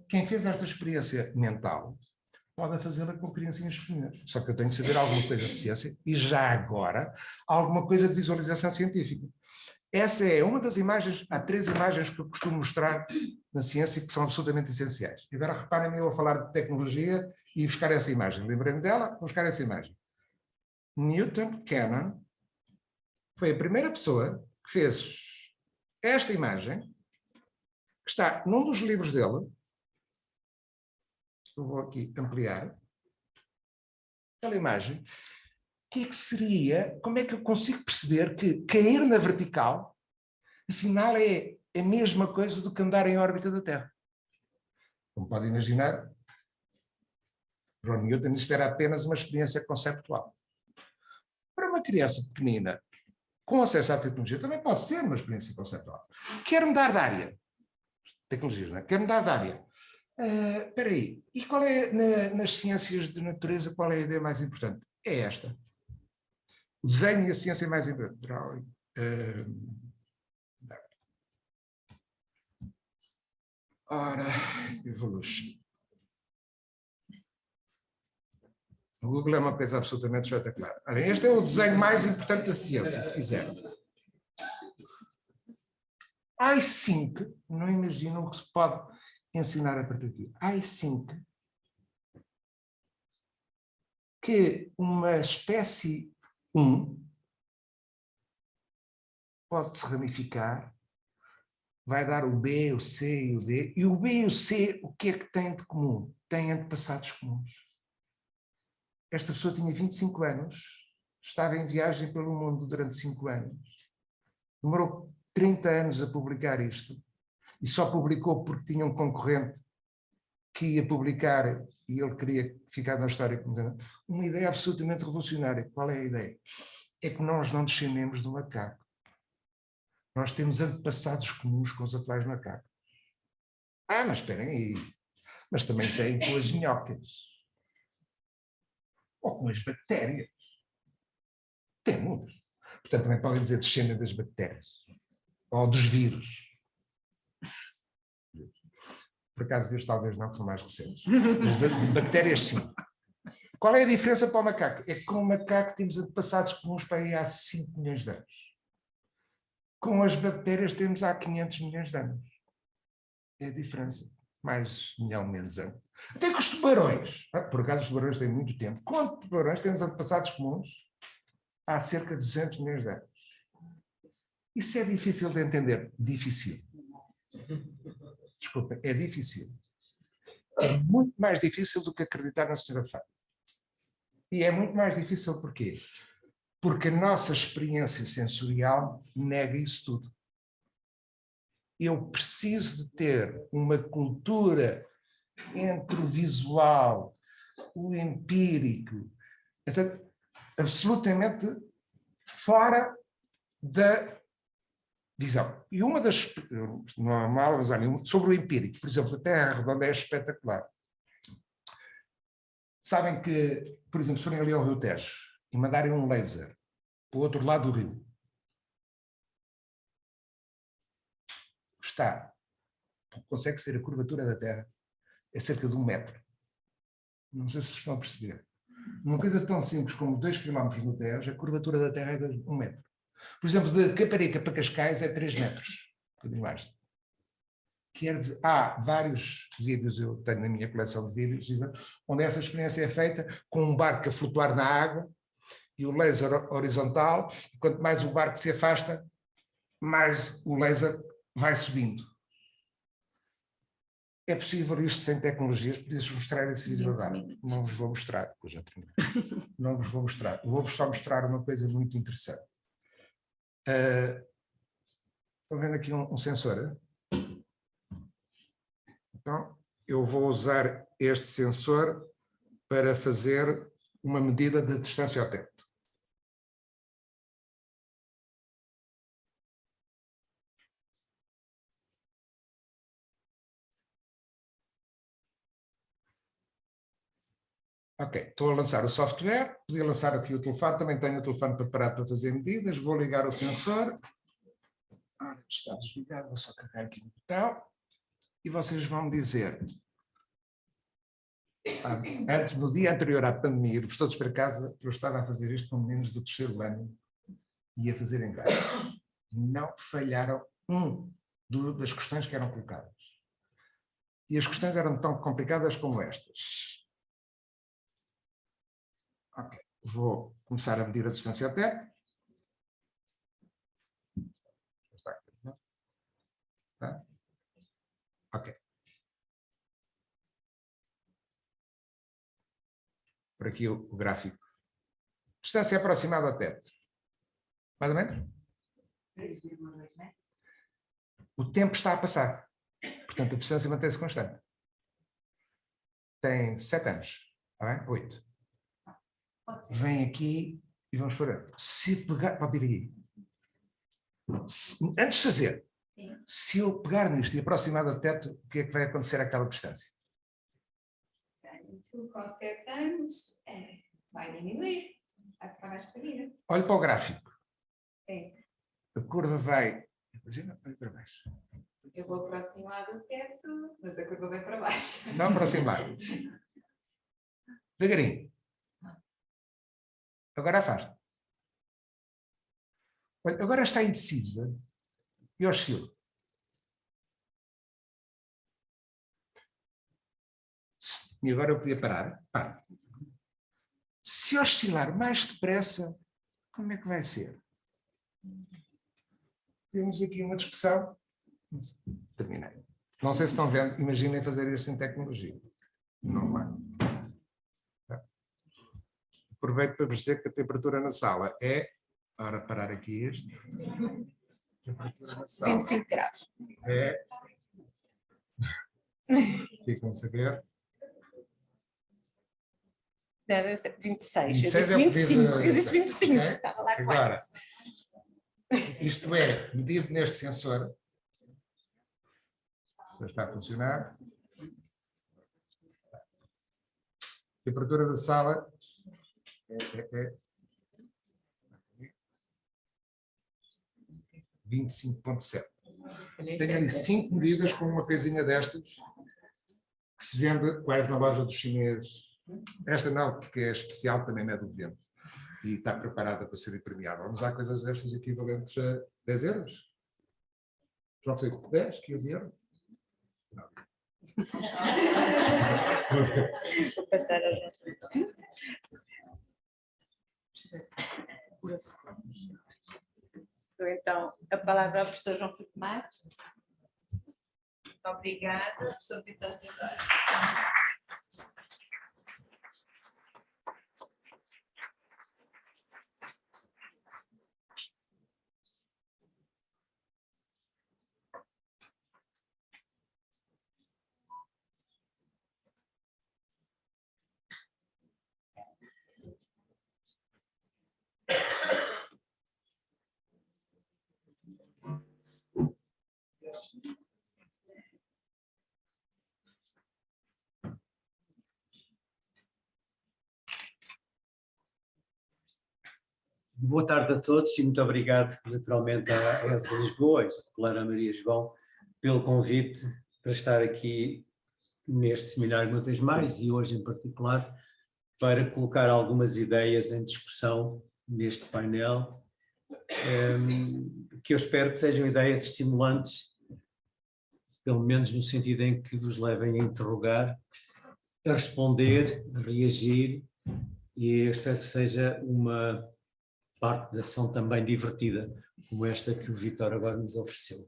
Quem fez esta experiência mental pode fazê-la com criancinhas pequenas. Só que eu tenho que saber alguma coisa de ciência e já agora alguma coisa de visualização científica. Essa é uma das imagens, há 3 imagens que eu costumo mostrar na ciência que são absolutamente essenciais. E agora reparem-me eu a falar de tecnologia e buscar essa imagem. Lembrei-me dela, vou buscar essa imagem. Newton Cannon foi a primeira pessoa que fez esta imagem, que está num dos livros dele. Eu vou aqui ampliar. Aquela imagem. O que é que seria, como é que eu consigo perceber que cair na vertical, afinal, é a mesma coisa do que andar em órbita da Terra? Como podem imaginar, para o Newton isto era apenas uma experiência conceptual. Para uma criança pequenina, com acesso à tecnologia, também pode ser uma experiência conceptual. Quer mudar de área. Tecnologias, não é? Quer mudar de área. Espera aí, e qual é, nas ciências de natureza, qual é a ideia mais importante? É esta. O desenho e a ciência mais importante. Ora, Evolution. O Google é uma coisa absolutamente espetacular. Olha, este é o desenho mais importante da ciência, se quiser. AI-5, não imaginam o que se pode ensinar a partir daqui. AI-5, que uma espécie 1 pode-se ramificar, vai dar o B, o C e o D. E o B e o C, o que é que têm de comum? Têm antepassados comuns. Esta pessoa tinha 25 anos, estava em viagem pelo mundo durante 5 anos, demorou 30 anos a publicar isto, e só publicou porque tinha um concorrente que ia publicar, e ele queria ficar na história como uma ideia absolutamente revolucionária. Qual é a ideia? É que nós não descendemos do macaco. Nós temos antepassados comuns com os atuais macacos. Ah, mas esperem aí. Mas também tem com as minhocas. Ou com as bactérias. Temos. Portanto, também podem dizer descendem das bactérias. Ou dos vírus. Por acaso, vírus talvez não, que são mais recentes. Mas de bactérias, sim. Qual é a diferença para o macaco? É que com o macaco temos antepassados comuns para aí há 5 milhões de anos. Com as bactérias temos há 500 milhões de anos. É a diferença. Mais milhão, menos ano. Até com os tubarões. Por acaso os tubarões têm muito tempo. Com os tubarões temos antepassados comuns há cerca de 200 milhões de anos. Isso é difícil de entender. Difícil. Desculpa, é difícil. É muito mais difícil do que acreditar na senhora Fábio. E é muito mais difícil porquê? Porque a nossa experiência sensorial nega isso tudo. Eu preciso de ter uma cultura entre o visual, o empírico, absolutamente fora da visão. E uma das... Não há mal, mas sobre o empírico, por exemplo, a Terra redonda é espetacular. Sabem que, por exemplo, se forem ali ao Rio Tejo e mandarem um laser para o outro lado do rio, consegue-se ver a curvatura da Terra, é cerca de 1 metro. Não sei se estão a perceber. Uma coisa tão simples como 2 km no Tejo, a curvatura da Terra é de 1 metro. Por exemplo, de Caparica para Cascais é 3 metros. Um bocadinho mais. Quer dizer, há vários vídeos, eu tenho na minha coleção de vídeos, onde essa experiência é feita com um barco a flutuar na água e o laser horizontal, e quanto mais o barco se afasta, mais o laser vai subindo. É possível isto sem tecnologias? Podia-vos mostrar esse vídeo agora. Não vos vou mostrar, porque eu já terminei. Não vos vou mostrar. Vou-vos só mostrar uma coisa muito interessante. Estão vendo aqui um sensor? Então, eu vou usar este sensor para fazer uma medida de distância ao teto. Ok, estou a lançar o software, podia lançar aqui o telefone, também tenho o telefone preparado para fazer medidas, vou ligar o sensor. Está desligado, vou só carregar aqui no botão. E vocês vão me dizer, antes, no dia anterior à pandemia, irmos todos para casa, eu estava a fazer isto com meninos do 3º ano e a fazer em casa. Não falharam das questões que eram colocadas. E as questões eram tão complicadas como estas. Ok, vou começar a medir a distância ao teto. Tá? Ok. Por aqui o gráfico. Distância aproximada ao teto. Mais ou menos? 3,2 metros. O tempo está a passar. Portanto, a distância mantém-se constante. Tem 7 anos. Está bem? 8. Vem aqui e vamos fazer. Se pegar... Pode ir aí. Antes de fazer, sim. Se eu pegar nisto e aproximar do teto, o que é que vai acontecer àquela distância? Com 7 anos, vai diminuir. Vai ficar mais pequenina. Olhe para o gráfico. É. A curva vai... Vai para baixo. Eu vou aproximar do teto, mas a curva vai para baixo. Não aproximar. Devagarinho. Agora afasta. Olha, agora está indecisa e oscila. E agora eu podia parar. Para. Se oscilar mais depressa, como é que vai ser? Temos aqui uma discussão. Terminei. Não sei se estão vendo, imaginem fazer isto em tecnologia. Não vai. Aproveito para vos dizer que a temperatura na sala é... Ora, parar aqui este. 25 graus. É Ficam a saber. Deve ser 26, 26 eu disse 25, é eu disse 25, ok? estava lá Agora, quase. isto é medido neste sensor. Se está a funcionar. A temperatura da sala é 25,7. Tenho ali 5 medidas com uma coisinha destas que se vende quase na loja dos chineses. Esta não, porque é especial, também mede o vento e está preparada para ser impermeável. Mas há coisas destas equivalentes a 10 euros. Já foi 10, 15 euros? Não. Vou passar a sim. Então, a palavra ao professor João Filipe Matos. Obrigada, professor Vitor Teodoro. Boa tarde a todos e muito obrigado, naturalmente, à ESA Lisboa e à Clara Maria João pelo convite para estar aqui neste seminário uma vez mais e hoje em particular para colocar algumas ideias em discussão neste painel, que eu espero que sejam ideias estimulantes, pelo menos no sentido em que vos levem a interrogar, a responder, a reagir, e eu espero que seja uma parte da ação também divertida, como esta que o Vítor agora nos ofereceu.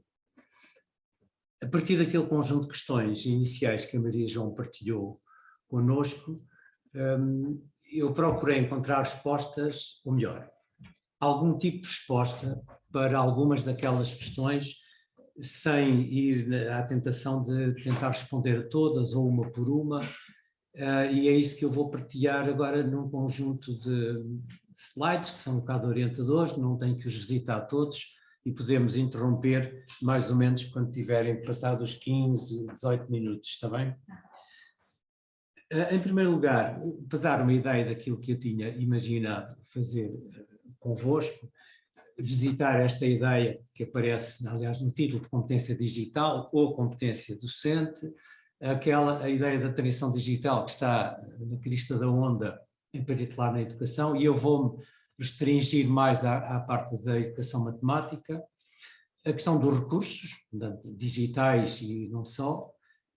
A partir daquele conjunto de questões iniciais que a Maria João partilhou connosco, eu procurei encontrar respostas, ou melhor, algum tipo de resposta para algumas daquelas questões, sem ir à tentação de tentar responder a todas ou uma por uma, e é isso que eu vou partilhar agora num conjunto de slides que são um bocado orientadores, não tenho que os visitar todos e podemos interromper mais ou menos quando tiverem passado os 15, 18 minutos, está bem? Em primeiro lugar, para dar uma ideia daquilo que eu tinha imaginado fazer convosco, visitar esta ideia que aparece, aliás, no título de competência digital ou competência docente, a ideia da transição digital que está na crista da onda, em particular na educação, e eu vou-me restringir mais à parte da educação matemática, a questão dos recursos, digitais e não só,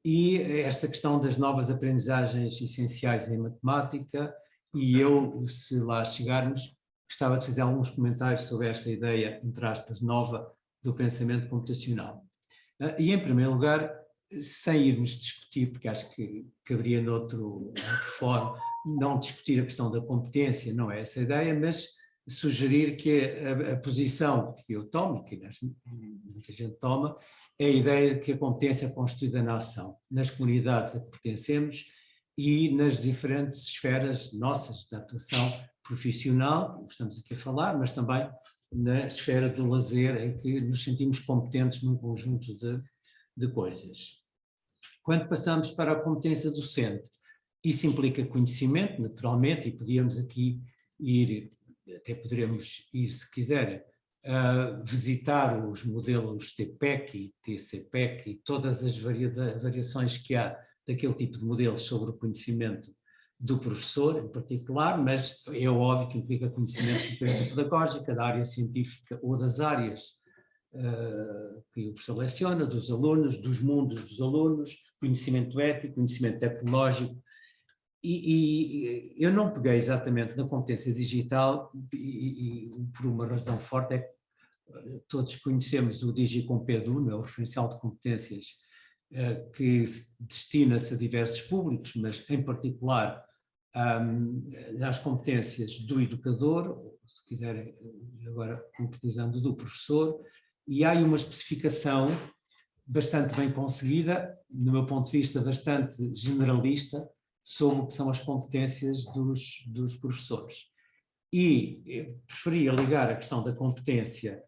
e esta questão das novas aprendizagens essenciais em matemática, e eu, se lá chegarmos, gostava de fazer alguns comentários sobre esta ideia, entre aspas, nova do pensamento computacional. E, em primeiro lugar, sem irmos discutir, porque acho que caberia noutro fórum, não discutir a questão da competência, não é essa a ideia, mas sugerir que a posição que eu tomo, que muita gente toma, é a ideia de que a competência é construída na ação, nas comunidades a que pertencemos e nas diferentes esferas nossas de atuação profissional, estamos aqui a falar, mas também na esfera do lazer, em que nos sentimos competentes num conjunto de coisas. Quando passamos para a competência docente, isso implica conhecimento, naturalmente, e podíamos aqui ir, até poderemos ir, se quiserem, visitar os modelos TPEC e TCPEC e todas as variações que há daquele tipo de modelos sobre o conhecimento do professor, em particular, mas é óbvio que implica conhecimento de competência pedagógica, da área científica ou das áreas que o professor leciona, dos alunos, dos mundos dos alunos, conhecimento ético, conhecimento tecnológico, e eu não peguei exatamente na competência digital e por uma razão forte é que todos conhecemos o DigiCompedu, o referencial de competências que destina-se a diversos públicos, mas em particular às competências do educador, ou, se quiserem agora concretizando, do professor, e há uma especificação bastante bem conseguida, do meu ponto de vista bastante generalista, sobre o que são as competências dos professores. E eu preferia ligar a questão da competência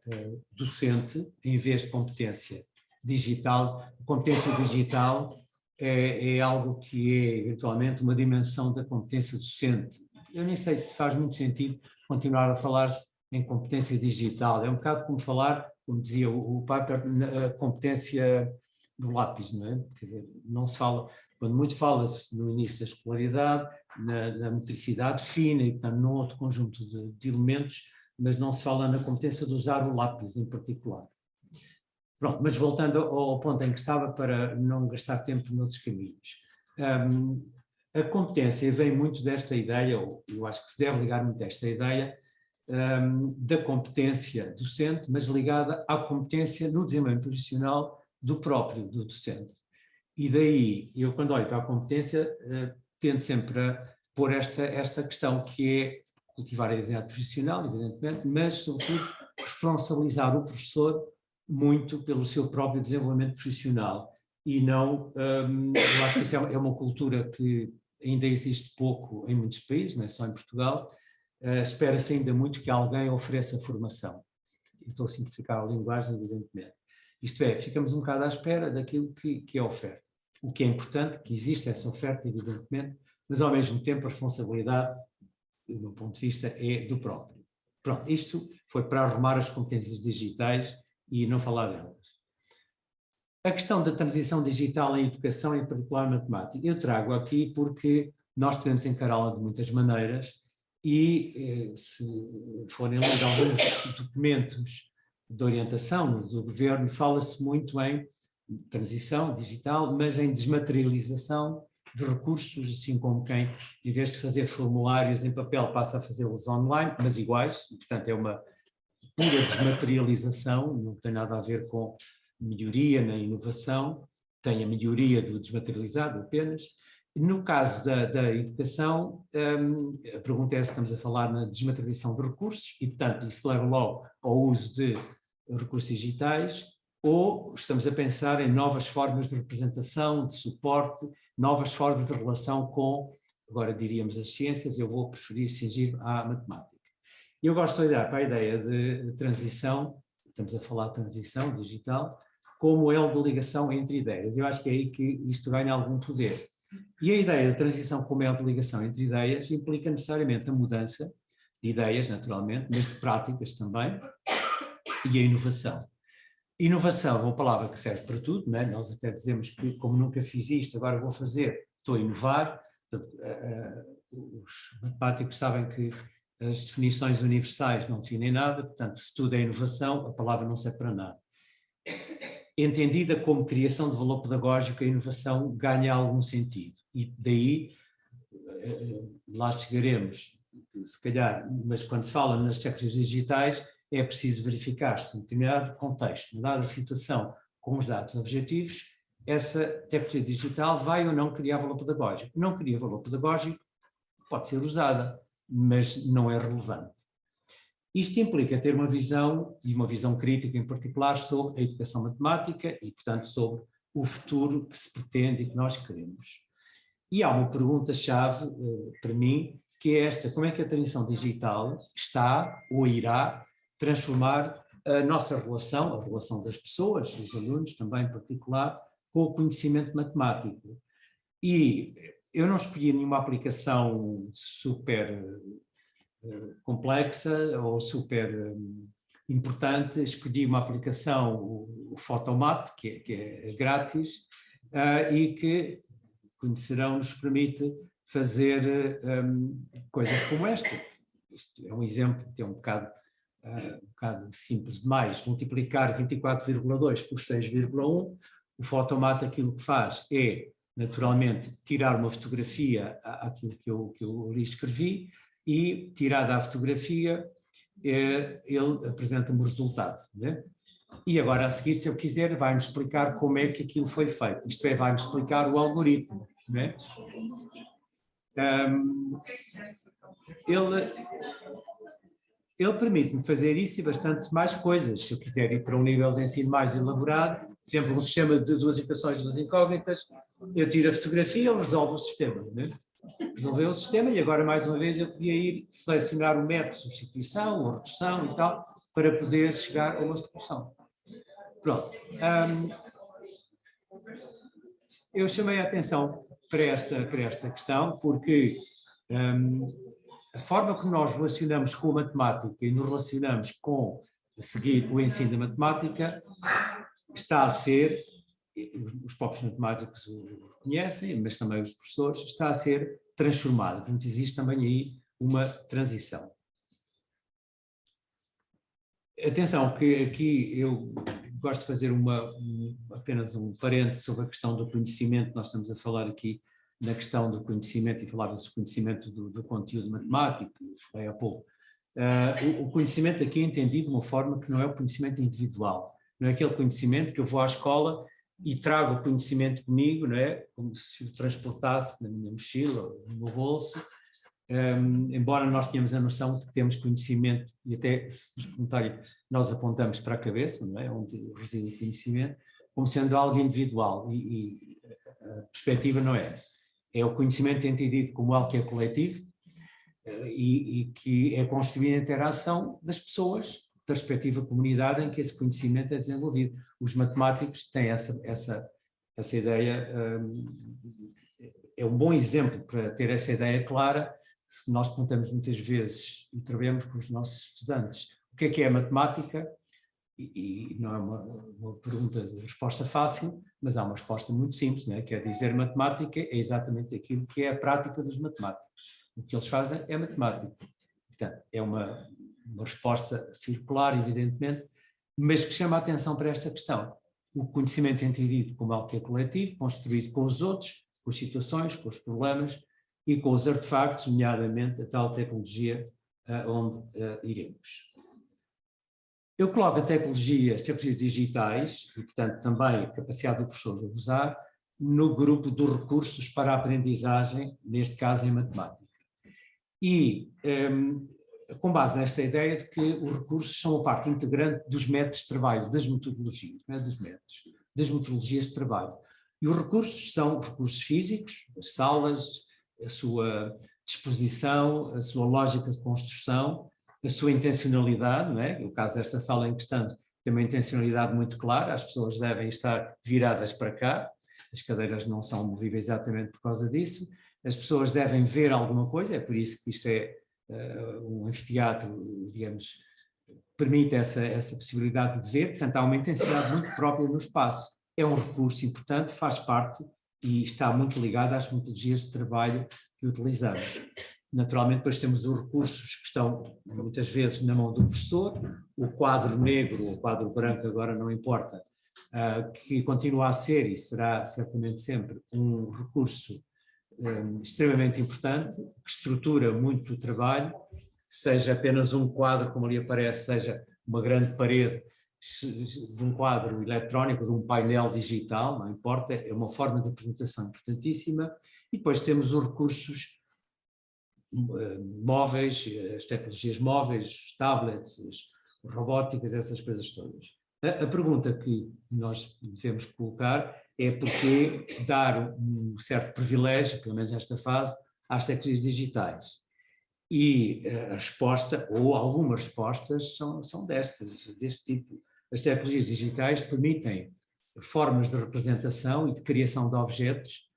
docente em vez de competência digital. A competência digital é algo que é, eventualmente, uma dimensão da competência docente. Eu nem sei se faz muito sentido continuar a falar-se em competência digital. É um bocado como falar, como dizia o Piper, na competência do lápis, não é? Quer dizer, não se fala, quando muito fala-se no início da escolaridade, na motricidade fina e, portanto, num outro conjunto de elementos, mas não se fala na competência de usar o lápis em particular. Pronto, mas voltando ao ponto em que estava, para não gastar tempo noutros caminhos. A competência vem muito desta ideia, ou eu acho que se deve ligar muito a esta ideia, da competência docente, mas ligada à competência no desenvolvimento profissional do próprio, do docente. E daí, eu quando olho para a competência, tendo sempre a pôr esta questão, que é cultivar a identidade profissional, evidentemente, mas, sobretudo, responsabilizar o professor muito pelo seu próprio desenvolvimento profissional. E não, eu acho que isso é uma cultura que ainda existe pouco em muitos países, não é só em Portugal. Espera-se ainda muito que alguém ofereça formação. Estou a simplificar a linguagem, evidentemente. Isto é, ficamos um bocado à espera daquilo que é oferta. O que é importante, que existe essa oferta, evidentemente, mas ao mesmo tempo a responsabilidade, do meu ponto de vista, é do próprio. Pronto, isto foi para arrumar as competências digitais e não falar delas. A questão da transição digital em educação, em particular matemática, eu trago aqui porque nós podemos encará-la de muitas maneiras e, se forem ler alguns documentos de orientação do governo, fala-se muito em transição digital, mas em desmaterialização de recursos, assim como quem, em vez de fazer formulários em papel, passa a fazê-los online, mas iguais, e, portanto, é uma pura desmaterialização, não tem nada a ver com melhoria na inovação, tem a melhoria do desmaterializado apenas. No caso da educação, a pergunta é se estamos a falar na desmaterialização de recursos, e, portanto, isso leva logo ao uso de recursos digitais, ou estamos a pensar em novas formas de representação, de suporte, novas formas de relação com, agora diríamos, as ciências. Eu vou preferir cingir à matemática. Eu gosto de olhar para a ideia de transição, estamos a falar de transição digital, como elo de ligação entre ideias. Eu acho que é aí que isto ganha algum poder. E a ideia de transição como elo de ligação entre ideias implica necessariamente a mudança de ideias, naturalmente, mas de práticas também, e a inovação. Inovação é uma palavra que serve para tudo, não é? Nós até dizemos que, como nunca fiz isto, agora vou fazer, estou a inovar. Os matemáticos sabem que as definições universais não definem nada, portanto, se tudo é inovação, a palavra não serve para nada. Entendida como criação de valor pedagógico, a inovação ganha algum sentido. E daí, lá chegaremos, se calhar, mas quando se fala nas tecnologias digitais, é preciso verificar se, em determinado contexto, na dada situação, com os dados objetivos, essa tecnologia digital vai ou não criar valor pedagógico. Não cria valor pedagógico, pode ser usada, mas não é relevante. Isto implica ter uma visão, e uma visão crítica em particular, sobre a educação matemática e, portanto, sobre o futuro que se pretende e que nós queremos. E há uma pergunta-chave para mim, que é esta: como é que a transição digital está ou irá transformar a nossa relação, a relação das pessoas, dos alunos também em particular, com o conhecimento matemático? E eu não escolhi nenhuma aplicação super complexa ou super importante, escolhi uma aplicação, o Photomat, que é grátis, e que, conhecerão, nos permite fazer coisas como esta. Isto é um exemplo que é um bocado simples demais: multiplicar 24,2 por 6,1. O Photomat aquilo que faz é, naturalmente, tirar uma fotografia àquilo que eu lhe escrevi, e, tirada a fotografia, ele apresenta-me o resultado, né? E agora, a seguir, se eu quiser, vai-nos explicar como é que aquilo foi feito. Isto é, vai-nos explicar o algoritmo, né? ele permite-me fazer isso e bastante mais coisas. Se eu quiser ir para um nível de ensino mais elaborado, por exemplo, um sistema de 2 equações, 2 incógnitas, eu tiro a fotografia, ele resolve o sistema. Né? Resolveu o sistema e agora, mais uma vez, eu podia ir selecionar o método de substituição ou redução e tal, para poder chegar a uma solução. Pronto. Eu chamei a atenção para esta questão porque a forma como nós relacionamos com a matemática e nos relacionamos com seguir o ensino da matemática está a ser, os próprios matemáticos o conhecem, mas também os professores, está a ser transformado. Portanto, existe também aí uma transição. Atenção, que aqui eu gosto de fazer apenas um parênteses sobre a questão do conhecimento. Nós estamos a falar aqui na questão do conhecimento e falava-se do conhecimento do conteúdo matemático, falei há pouco. O conhecimento aqui é entendido de uma forma que não é o conhecimento individual, não é aquele conhecimento que eu vou à escola e trago o conhecimento comigo, não é? Como se o transportasse na minha mochila ou no meu bolso, embora nós tenhamos a noção de que temos conhecimento, e até se nos perguntarem, nós apontamos para a cabeça, não é? Onde reside o conhecimento, como sendo algo individual, e a perspectiva não é essa. É o conhecimento entendido como algo que é coletivo e que é construído em interação das pessoas, da respectiva comunidade em que esse conhecimento é desenvolvido. Os matemáticos têm essa ideia, é um bom exemplo para ter essa ideia clara. Se nós perguntamos muitas vezes e trabalhamos com os nossos estudantes o que é a matemática, e não é uma pergunta de resposta fácil, mas há uma resposta muito simples, né? Que é dizer matemática é exatamente aquilo que é a prática dos matemáticos. O que eles fazem é matemática. Portanto, é uma resposta circular, evidentemente, mas que chama a atenção para esta questão. O conhecimento é entendido como algo que é coletivo, construído com os outros, com as situações, com os problemas e com os artefactos, nomeadamente a tal tecnologia onde iremos. Eu coloco as tecnologias digitais e, portanto, também a capacidade do professor de usar no grupo dos recursos para a aprendizagem, neste caso em matemática. E com base nesta ideia de que os recursos são a parte integrante dos métodos de trabalho, das metodologias, não é dos métodos, das metodologias de trabalho. E os recursos são os recursos físicos, as salas, a sua disposição, a sua lógica de construção, a sua intencionalidade, não é? No caso desta sala em questão, tem uma intencionalidade muito clara, as pessoas devem estar viradas para cá, as cadeiras não são movíveis exatamente por causa disso, as pessoas devem ver alguma coisa, é por isso que isto é um anfiteatro, digamos, permite essa possibilidade de ver, portanto há uma intensidade muito própria no espaço. É um recurso importante, faz parte e está muito ligado às metodologias de trabalho que utilizamos. Naturalmente, depois temos os recursos que estão muitas vezes na mão do professor, o quadro negro ou o quadro branco, agora não importa, que continua a ser e será certamente sempre um recurso extremamente importante, que estrutura muito o trabalho, seja apenas um quadro, como ali aparece, seja uma grande parede de um quadro eletrónico, de um painel digital, não importa, é uma forma de apresentação importantíssima. E depois temos os recursos móveis, as tecnologias móveis, os tablets, as robóticas, essas coisas todas. A pergunta que nós devemos colocar é porque dar um certo privilégio, pelo menos nesta fase, às tecnologias digitais. E a resposta, ou algumas respostas, são deste tipo. As tecnologias digitais permitem formas de representação e de criação de objetos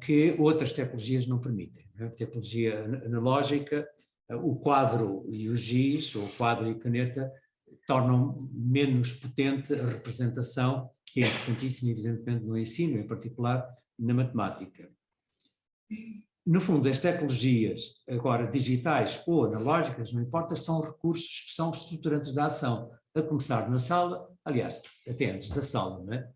que outras tecnologias não permitem. A tecnologia analógica, o quadro e o giz, ou quadro e caneta, tornam menos potente a representação, que é importantíssima, evidentemente, no ensino, em particular na matemática. No fundo, as tecnologias, agora digitais ou analógicas, não importa, são recursos que são estruturantes da ação, a começar na sala, aliás, até antes da sala, não é?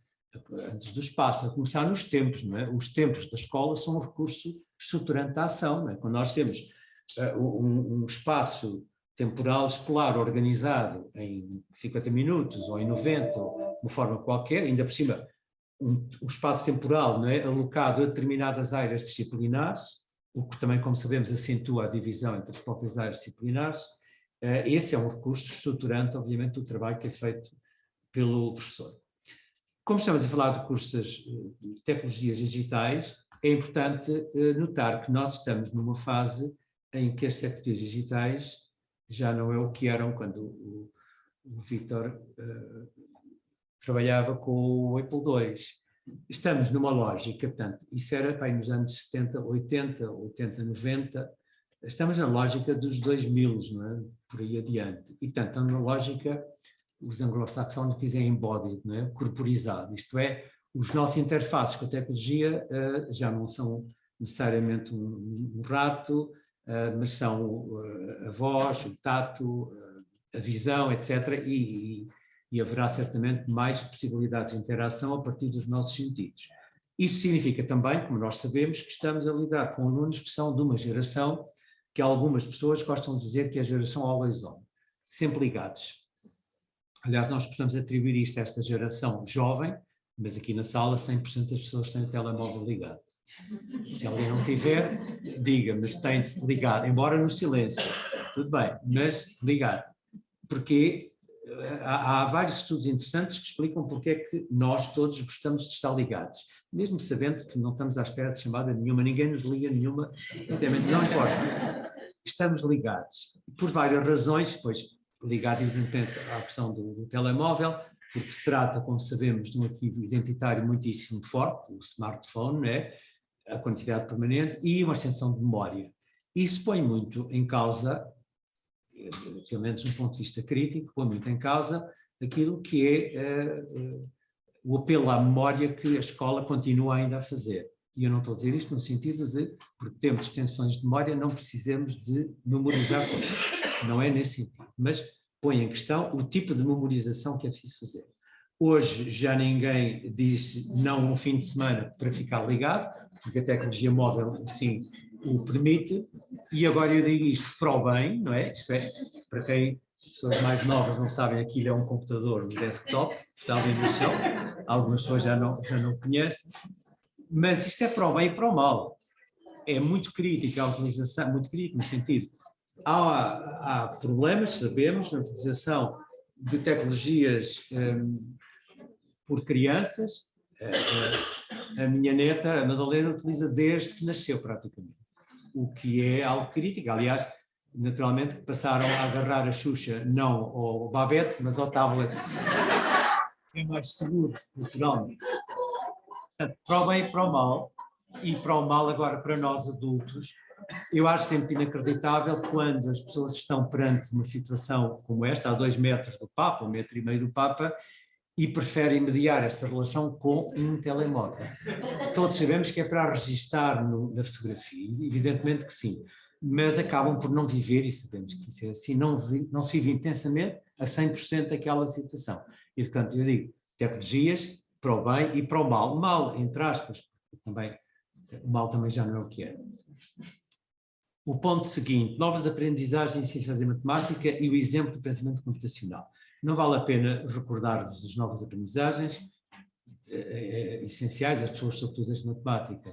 Antes do espaço, a começar nos tempos, não é? Os tempos da escola são um recurso estruturante da ação, não é? Quando nós temos um espaço temporal escolar organizado em 50 minutos ou em 90, ou de uma forma qualquer, ainda por cima, um espaço temporal, não é? Alocado a determinadas áreas disciplinares, o que também, como sabemos, acentua a divisão entre as próprias áreas disciplinares, esse é um recurso estruturante, obviamente, do trabalho que é feito pelo professor. Como estamos a falar de cursos de tecnologias digitais, é importante notar que nós estamos numa fase em que as tecnologias digitais já não é o que eram quando o Vítor trabalhava com o Apple II. Estamos numa lógica, portanto, isso era bem, nos anos 70, 80, 90, estamos na lógica dos 2000, não é? Por aí adiante. E, portanto, estamos na lógica, os anglo-saxónicos dizem embodied, não é? Corporizado, isto é, os nossos interfaces com a tecnologia já não são necessariamente um rato, mas são a voz, o tato, a visão, etc. E haverá certamente mais possibilidades de interação a partir dos nossos sentidos. Isso significa também, como nós sabemos, que estamos a lidar com alunos que são de uma geração que algumas pessoas gostam de dizer que é a geração always on, sempre ligados. Aliás, nós costumamos atribuir isto a esta geração jovem, mas aqui na sala 100% das pessoas têm o telemóvel ligado. Se alguém não tiver, diga, mas tem de ligar, embora no silêncio. Tudo bem, mas ligar. Porque há vários estudos interessantes que explicam porque é que nós todos gostamos de estar ligados. Mesmo sabendo que não estamos à espera de chamada nenhuma, ninguém nos liga nenhuma, não importa. Estamos ligados. Por várias razões, pois ligado evidentemente à questão do telemóvel, porque se trata, como sabemos, de um arquivo identitário muitíssimo forte, o smartphone, né? A quantidade permanente e uma extensão de memória. Isso põe muito em causa, pelo menos de um ponto de vista crítico, põe muito em causa aquilo que é o apelo à memória que a escola continua ainda a fazer. E eu não estou a dizer isto no sentido de, porque temos extensões de memória, não precisamos de memorizar coisas. Não é nesse sentido, mas põe em questão o tipo de memorização que é preciso fazer. Hoje já ninguém diz não um fim de semana para ficar ligado, porque a tecnologia móvel assim o permite, e agora eu digo isto para o bem, não é? Isto é, para quem, pessoas mais novas não sabem, aquilo é um computador, um desktop, está ali no chão, algumas pessoas já não conhecem, mas isto é para o bem e para o mal. É muito crítica a utilização, muito crítico no sentido, há problemas, sabemos, na utilização de tecnologias por crianças. A minha neta, a Madalena, utiliza desde que nasceu praticamente, o que é algo crítico. Aliás, naturalmente passaram a agarrar a Xuxa não ao Babette, mas ao tablet. É mais seguro, naturalmente. Para o bem e para o mal agora para nós adultos, eu acho sempre inacreditável quando as pessoas estão perante uma situação como esta, a 2 metros do Papa, 1,5 metro do Papa, e preferem mediar essa relação com um telemóvel. Todos sabemos que é para registar na fotografia, evidentemente que sim, mas acabam por não viver, e sabemos que isso é assim, não se vive intensamente a 100% aquela situação. E, portanto, eu digo, tecnologias para o bem e para o mal. Mal, entre aspas, também, o mal também já não é o que é. O ponto seguinte, novas aprendizagens em ciências e matemática e o exemplo do pensamento computacional. Não vale a pena recordar-vos as novas aprendizagens essenciais, as pessoas, sobretudo as de matemática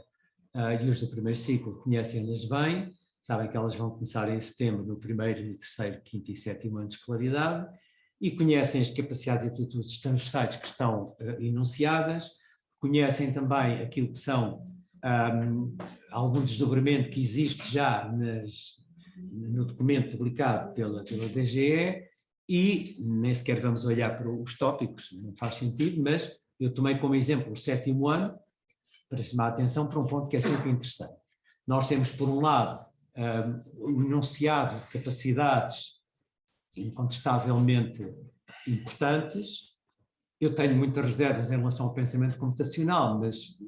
e os do primeiro ciclo, conhecem-nas bem, sabem que elas vão começar em setembro, no primeiro, no terceiro, quinto e sétimo ano de escolaridade, e conhecem as capacidades e atitudes transversais que estão enunciadas, conhecem também aquilo que são algum desdobramento que existe já no documento publicado pela DGE, e nem sequer vamos olhar para os tópicos, não faz sentido, mas eu tomei como exemplo o 7º ano para chamar a atenção para um ponto que é sempre interessante. Nós temos, por um lado, o enunciado de capacidades incontestavelmente importantes. Eu tenho muitas reservas em relação ao pensamento computacional, mas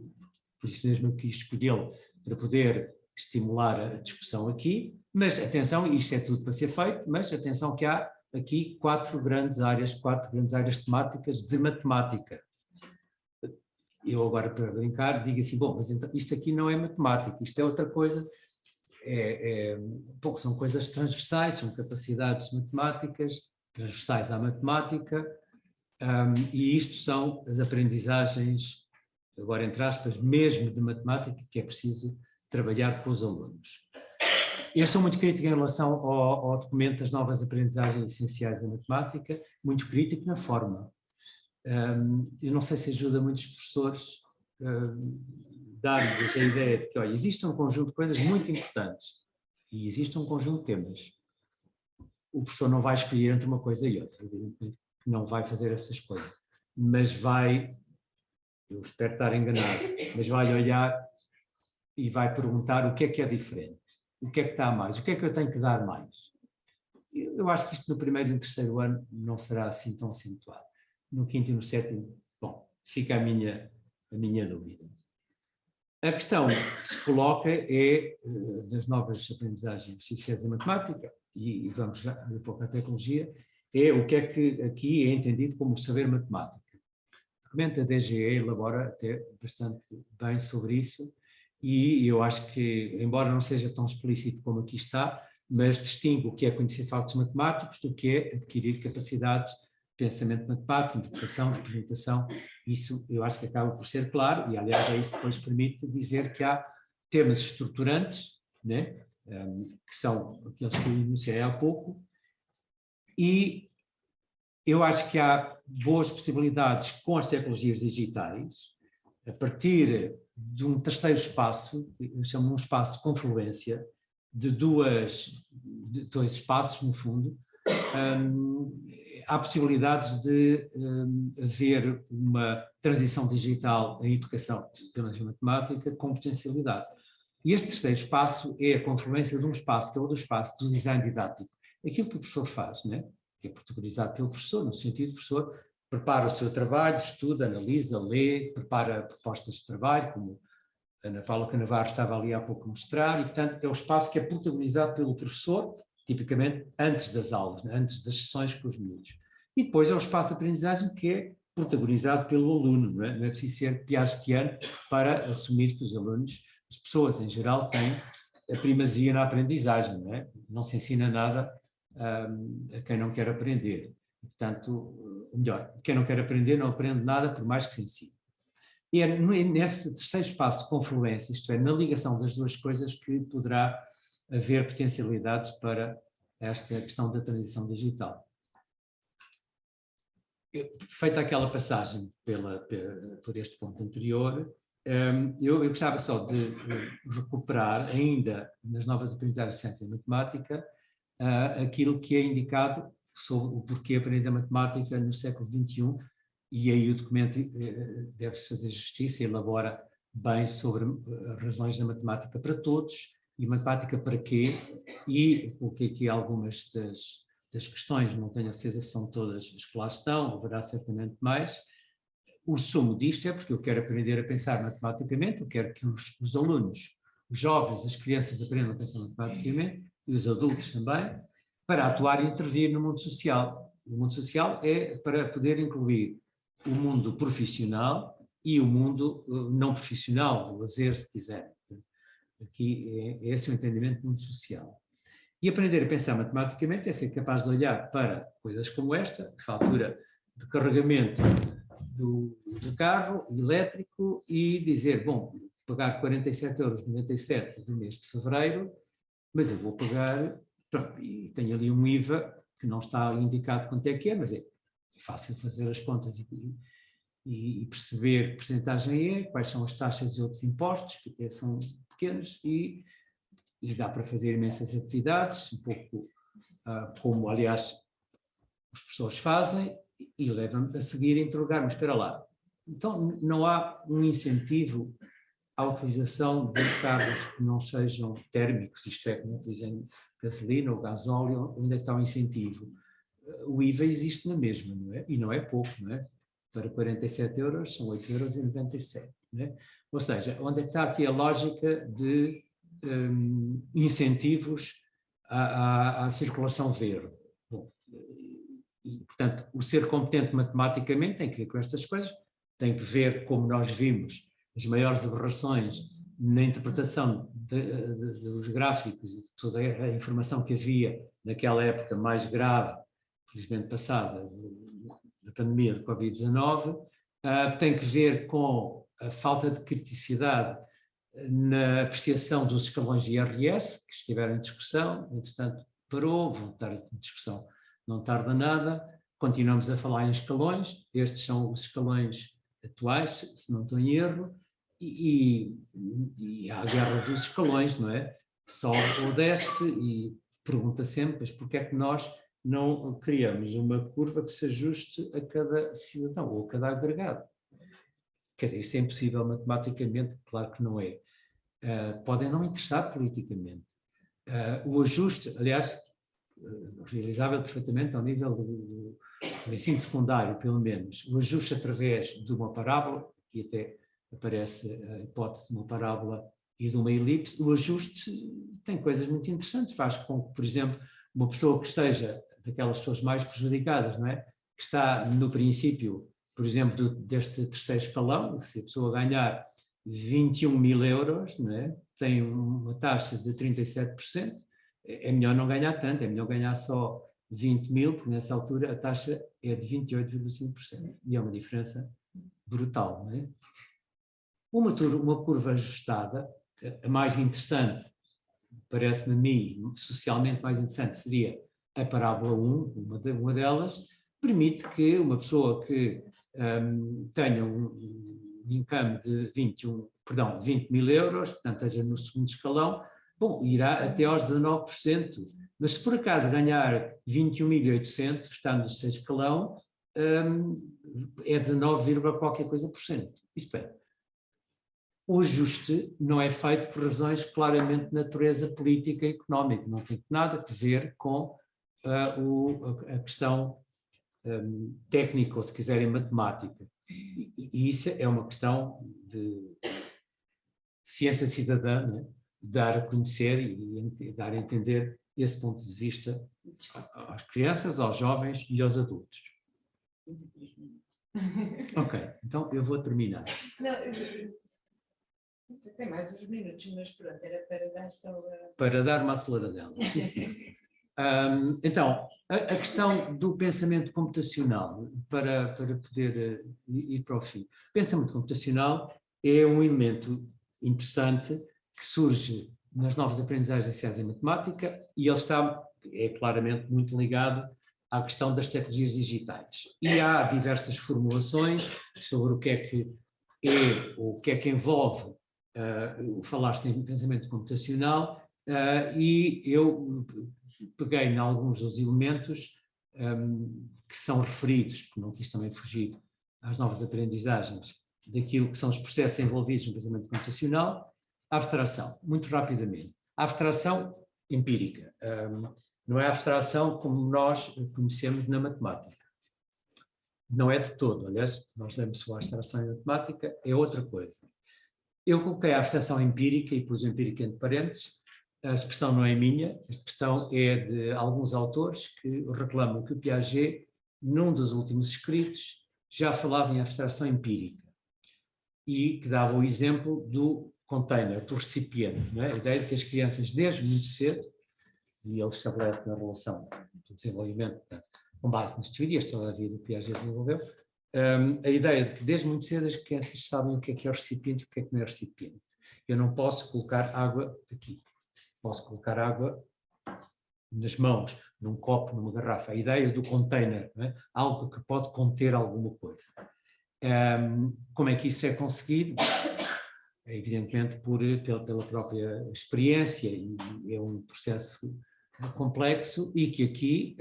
por isso mesmo eu quis escolhê-lo para poder estimular a discussão aqui. Mas atenção, isto é tudo para ser feito, mas atenção que há aqui 4 grandes áreas temáticas de matemática. Eu agora, para brincar, digo assim, bom, mas então isto aqui não é matemática, isto é outra coisa, são coisas transversais, são capacidades matemáticas, transversais à matemática, e isto são as aprendizagens, agora entre aspas, mesmo de matemática, que é preciso trabalhar com os alunos. Eu sou muito crítico em relação ao documento das novas aprendizagens essenciais da matemática, muito crítico na forma. Eu não sei se ajuda muitos professores dar-lhes a ideia de que, olha, existe um conjunto de coisas muito importantes e existe um conjunto de temas. O professor não vai escolher entre uma coisa e outra, evidentemente não vai fazer essa escolha, mas vai, eu espero estar enganado, mas vai olhar e vai perguntar o que é diferente, o que é que está a mais, o que é que eu tenho que dar mais. Eu acho que isto no primeiro e no terceiro ano não será assim tão acentuado. No quinto e no sétimo, bom, fica a minha dúvida. A questão que se coloca é, das novas aprendizagens essenciais da matemática, e vamos já um pouco à tecnologia, é o que é que aqui é entendido como saber matemática. O documento da DGE elabora até bastante bem sobre isso, e eu acho que, embora não seja tão explícito como aqui está, mas distingue o que é conhecer factos matemáticos do que é adquirir capacidades de pensamento matemático, interpretação, representação. Isso eu acho que acaba por ser claro, e aliás é isso que depois permite dizer que há temas estruturantes, né, que são aqueles que eu enunciei há pouco, e eu acho que há boas possibilidades com as tecnologias digitais, a partir de um terceiro espaço, eu chamo um espaço de confluência, de dois espaços, no fundo, há possibilidades de haver uma transição digital em educação pela matemática com potencialidade. E este terceiro espaço é a confluência de um espaço, que é o do espaço do design didático. Aquilo que o professor faz, né? Que é protagonizado pelo professor, no sentido do professor prepara o seu trabalho, estuda, analisa, lê, prepara propostas de trabalho, como a Ana Paula Canavarro estava ali há pouco a mostrar, e, portanto, é o espaço que é protagonizado pelo professor, tipicamente antes das aulas, né? Antes das sessões com os miúdos. E depois é o espaço de aprendizagem que é protagonizado pelo aluno, não é? Não é preciso ser piagetiano para assumir que os alunos, as pessoas em geral, têm a primazia na aprendizagem, não é? Não se ensina nada a quem não quer aprender. Portanto, melhor, quem não quer aprender não aprende nada, por mais que se ensine. E é nesse terceiro espaço de confluência, isto é, na ligação das duas coisas, que poderá haver potencialidades para esta questão da transição digital. Feita aquela passagem por este ponto anterior, eu gostava só de recuperar, ainda nas novas aprendizagens de ciência e matemática, aquilo que é indicado sobre o porquê aprender a matemática no século XXI, e aí o documento deve-se fazer justiça e elabora bem sobre as razões da matemática para todos, e matemática para quê, e coloquei aqui algumas das questões, não tenho a certeza se são todas as que lá estão, haverá certamente mais. O sumo disto é porque eu quero aprender a pensar matematicamente, eu quero que os alunos, os jovens, as crianças aprendam a pensar matematicamente, e os adultos também, para atuar e intervir no mundo social. O mundo social é para poder incluir o mundo profissional e o mundo não profissional, o lazer, se quiser. Aqui é esse o entendimento do mundo social. E aprender a pensar matematicamente é ser capaz de olhar para coisas como esta, fatura de carregamento do carro elétrico, e dizer, bom, pagar 47,97 € do mês de fevereiro, mas eu vou pagar, pronto, e tenho ali um IVA que não está indicado quanto é que é, mas é fácil fazer as contas e perceber que percentagem é, quais são as taxas e outros impostos, que até são pequenos, e dá para fazer imensas atividades, um pouco como, aliás, os professores fazem, e leva-me a seguir a interrogar, mas espera lá, então não há um incentivo à utilização de carros que não sejam térmicos, isto é, que não utilizem gasolina ou gasóleo, onde é que está o incentivo? O IVA existe na mesma, não é? E não é pouco, não é? Para 47 € são 8,97 €, não é? Ou seja, onde é que está aqui a lógica de incentivos à circulação verde? Bom, e, portanto, o ser competente matematicamente tem que ver com estas coisas, tem que ver, como nós vimos, as maiores aberrações na interpretação dos gráficos e de toda a informação que havia naquela época mais grave, felizmente passada, da pandemia de Covid-19, tem que ver com a falta de criticidade na apreciação dos escalões de IRS, que estiveram em discussão, entretanto parou, voltar em discussão não tarda nada, continuamos a falar em escalões, estes são os escalões atuais, se não estou em erro, e há a guerra dos escalões, não é? Sobe ou desce e pergunta sempre, mas porquê é que nós não criamos uma curva que se ajuste a cada cidadão ou a cada agregado? Quer dizer, isso é impossível matematicamente, claro que não é. Podem não interessar politicamente. O ajuste, aliás, realizável perfeitamente ao nível do ensino secundário, pelo menos, o ajuste através de uma parábola, que até aparece a hipótese de uma parábola e de uma elipse, o ajuste tem coisas muito interessantes, faz com que, por exemplo, uma pessoa que seja daquelas pessoas mais prejudicadas, não é? Que está no princípio, por exemplo, deste terceiro escalão, se a pessoa ganhar 21.000 euros, não é? Tem uma taxa de 37%, é melhor não ganhar tanto, é melhor ganhar só 20.000, porque nessa altura a taxa é de 28,5%, e é uma diferença brutal, não é? Uma curva ajustada, a mais interessante, parece-me a mim, socialmente mais interessante, seria a parábola 1, uma delas, permite que uma pessoa que tenha um income de 20.000 euros, portanto, esteja no segundo escalão, bom, irá até aos 19%, mas se por acaso ganhar 21.800, está no terceiro escalão, é 19, qualquer coisa por cento. Isto é, o ajuste não é feito por razões claramente de natureza política e económica, não tem nada a ver com a questão técnica, ou se quiserem matemática. E isso é uma questão de ciência cidadã, né? Dar a conhecer e dar a entender esse ponto de vista às crianças, aos jovens e aos adultos. Ok, então eu vou terminar. Tem mais uns minutos, mas pronto, era para dar só... Para dar uma aceleradela. Então, a questão do pensamento computacional, para poder ir para o fim. O pensamento computacional é um elemento interessante que surge nas novas aprendizagens de ciência e matemática, e ele é claramente muito ligado à questão das tecnologias digitais. E há diversas formulações sobre o que é que envolve falar-se em pensamento computacional, e eu peguei em alguns dos elementos que são referidos, porque não quis também fugir às novas aprendizagens, daquilo que são os processos envolvidos no pensamento computacional. A abstração, muito rapidamente. A abstração empírica, não é a abstração como nós conhecemos na matemática. Não é de todo, aliás, nós lemos só a abstração em matemática, é outra coisa. Eu coloquei a abstração empírica e pus o empírica entre parênteses. A expressão não é minha, a expressão é de alguns autores que reclamam que o Piaget, num dos últimos escritos, já falava em abstração empírica e que dava o exemplo do container, do recipiente, não é? A ideia de que as crianças, desde muito cedo, e ele estabelece na relação do desenvolvimento, portanto, com base nas teorias, toda a vida o Piaget desenvolveu, a ideia de que desde muito cedo as crianças sabem o que é o recipiente e o que não é recipiente. Eu não posso colocar água aqui, posso colocar água nas mãos, num copo, numa garrafa. A ideia do container, não é? Algo que pode conter alguma coisa. Como é que isso é conseguido? É evidentemente pela própria experiência, e é um processo complexo e que aqui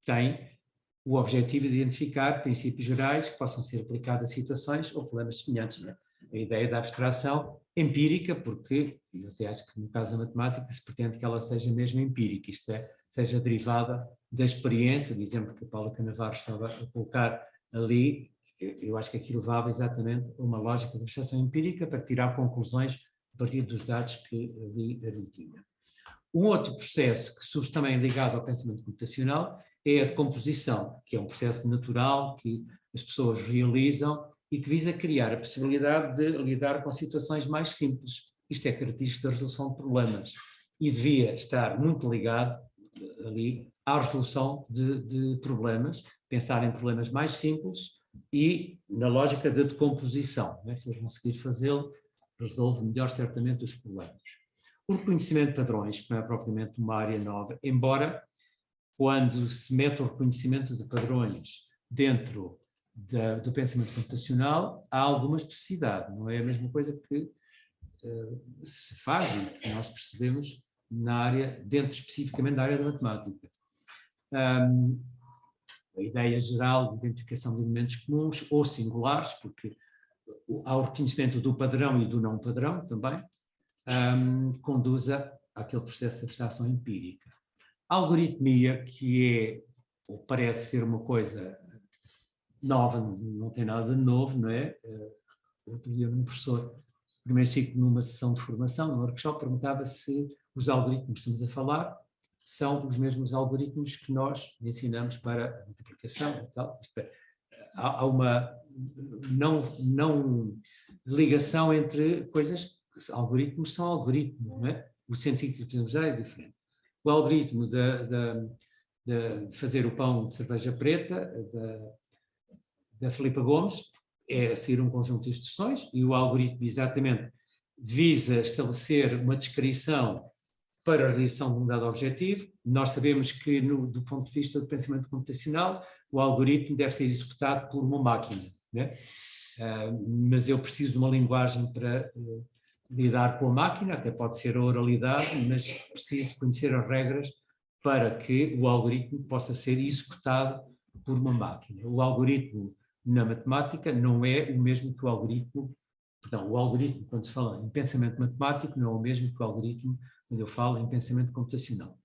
tem o objetivo de identificar princípios gerais que possam ser aplicados a situações ou problemas semelhantes. Não é? A ideia da abstração empírica, porque eu até acho que no caso da matemática se pretende que ela seja mesmo empírica, isto é, seja derivada da experiência, do exemplo que a Paula Canavarro estava a colocar ali. Eu acho que aquilo levava exatamente a uma lógica de abstração empírica para tirar conclusões a partir dos dados que ali tinha. Um outro processo que surge também ligado ao pensamento computacional é a decomposição, que é um processo natural que as pessoas realizam e que visa criar a possibilidade de lidar com situações mais simples. Isto é característico da resolução de problemas e devia estar muito ligado ali à resolução de problemas, pensar em problemas mais simples e na lógica da decomposição. Não é? Se eles conseguir fazê-lo, resolve melhor certamente os problemas. O reconhecimento de padrões, que não é propriamente uma área nova, embora quando se mete o reconhecimento de padrões dentro do pensamento computacional, há alguma especificidade, não é a mesma coisa que se faz e que nós percebemos na área, dentro especificamente da área da matemática. A ideia geral de identificação de elementos comuns ou singulares, porque há o reconhecimento do padrão e do não padrão também, conduz àquele processo de abstração empírica. A algoritmia, que é, ou parece ser uma coisa nova, não tem nada de novo, não é? Outro dia um professor, primeiro ciclo, numa sessão de formação, no workshop, perguntava se os algoritmos que estamos a falar são os mesmos algoritmos que nós ensinamos para a multiplicação e tal. Há uma não ligação entre coisas, algoritmos são algoritmos, não é? O sentido que podemos dar é diferente. O algoritmo de fazer o pão de cerveja preta, da Filipa Gomes, é seguir um conjunto de instruções, e o algoritmo exatamente visa estabelecer uma descrição para a realização de um dado objetivo. Nós sabemos que, do ponto de vista do pensamento computacional, o algoritmo deve ser executado por uma máquina, né? Mas eu preciso de uma linguagem para lidar com a máquina, até pode ser a oralidade, mas preciso conhecer as regras para que o algoritmo possa ser executado por uma máquina. O algoritmo na matemática não é o mesmo que o algoritmo, perdão, o algoritmo, quando se fala em pensamento matemático, não é o mesmo que o algoritmo quando eu falo em pensamento computacional.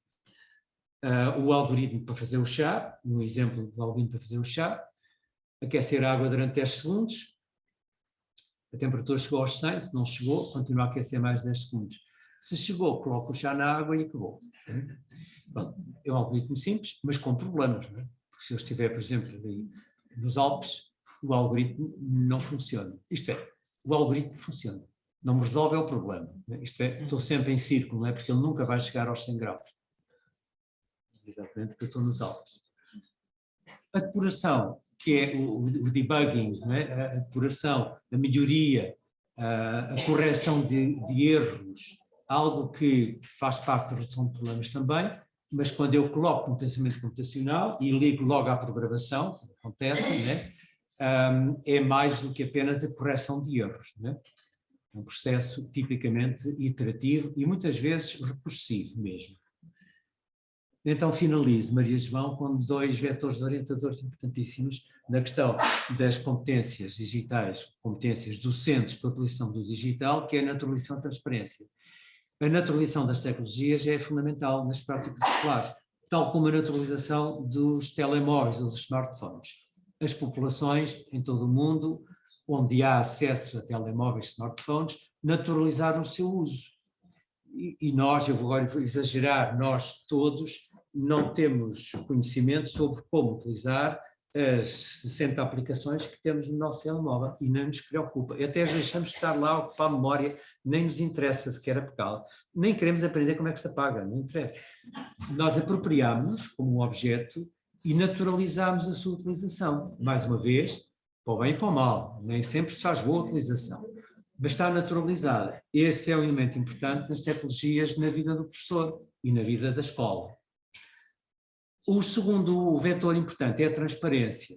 O algoritmo para fazer o chá, um exemplo do algoritmo para fazer o chá, aquecer a água durante 10 segundos, a temperatura chegou aos 100, se não chegou, continua a aquecer mais 10 segundos. Se chegou, coloca o chá na água e acabou. Bom, é um algoritmo simples, mas com problemas, não é? Porque se eu estiver, por exemplo, ali nos Alpes, o algoritmo não funciona. Isto é, o algoritmo funciona, não me resolve o problema. Isto é, estou sempre em círculo, não é? Porque ele nunca vai chegar aos 100 graus. Exatamente porque eu estou nos Alpes. A depuração, que é o debugging, não é? A depuração, a melhoria, a correção de erros, algo que faz parte da redução de problemas também, mas quando eu coloco no pensamento computacional e ligo logo à programação, que acontece, né? É mais do que apenas a correção de erros, né? É um processo tipicamente iterativo e muitas vezes recursivo mesmo. Então finalizo, Maria João, com 2 vetores orientadores importantíssimos na questão das competências digitais, competências docentes para a utilização do digital, que é a naturalização e a transparência. A naturalização das tecnologias é fundamental nas práticas escolares, tal como a naturalização dos telemóveis ou dos smartphones. As populações em todo o mundo, onde há acesso a telemóveis e smartphones, naturalizaram o seu uso. E nós, eu vou agora exagerar, nós todos não temos conhecimento sobre como utilizar as 60 aplicações que temos no nosso telemóvel e nem nos preocupa. Até as deixamos estar lá a ocupar a memória, nem nos interessa sequer apagá-la. Nem queremos aprender como é que se apaga, não interessa. Nós apropriámos-nos como um objeto e naturalizámos a sua utilização. Mais uma vez, para o bem e para o mal, nem sempre se faz boa utilização, mas está naturalizada. Esse é um elemento importante nas tecnologias na vida do professor e na vida da escola. O segundo vetor importante é a transparência.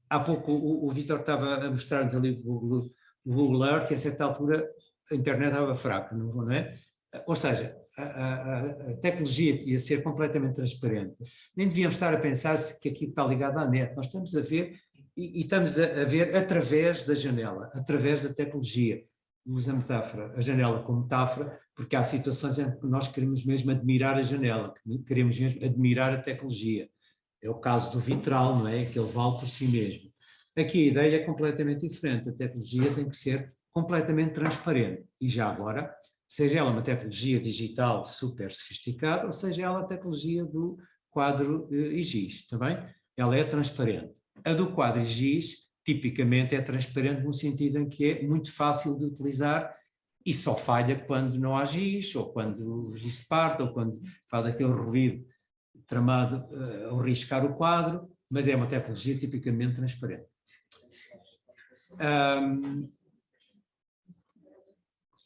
Há pouco o Vítor estava a mostrar-nos ali o Google Earth e a certa altura a internet estava fraca, não é? Ou seja, a tecnologia devia ser completamente transparente. Nem devíamos estar a pensar que aquilo está ligado à net. Nós estamos a ver e estamos a ver através da janela, através da tecnologia. Usa a metáfora, a janela como metáfora, porque há situações em que nós queremos mesmo admirar a janela, queremos mesmo admirar a tecnologia. É o caso do vitral, não é? Que ele vale por si mesmo. Aqui a ideia é completamente diferente. A tecnologia tem que ser completamente transparente. E já agora, seja ela uma tecnologia digital super sofisticada, ou seja ela a tecnologia do quadro IGIS, também, ela é transparente. A do quadro IGIS, tipicamente, é transparente no sentido em que é muito fácil de utilizar e só falha quando não há GIS, ou quando o GIS parte, ou quando faz aquele ruído tramado ao riscar o quadro, mas é uma tecnologia tipicamente transparente.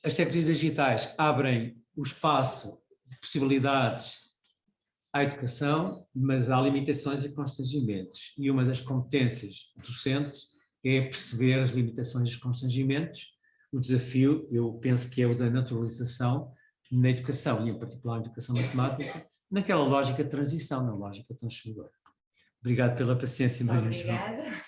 as tecnologias digitais abrem o espaço de possibilidades à educação, mas há limitações e constrangimentos. E uma das competências docentes é perceber as limitações e os constrangimentos. O desafio, eu penso que é o da naturalização na educação, e em particular na educação matemática, naquela lógica de transição, na lógica transformadora. Obrigado pela paciência, Maria João. Obrigada.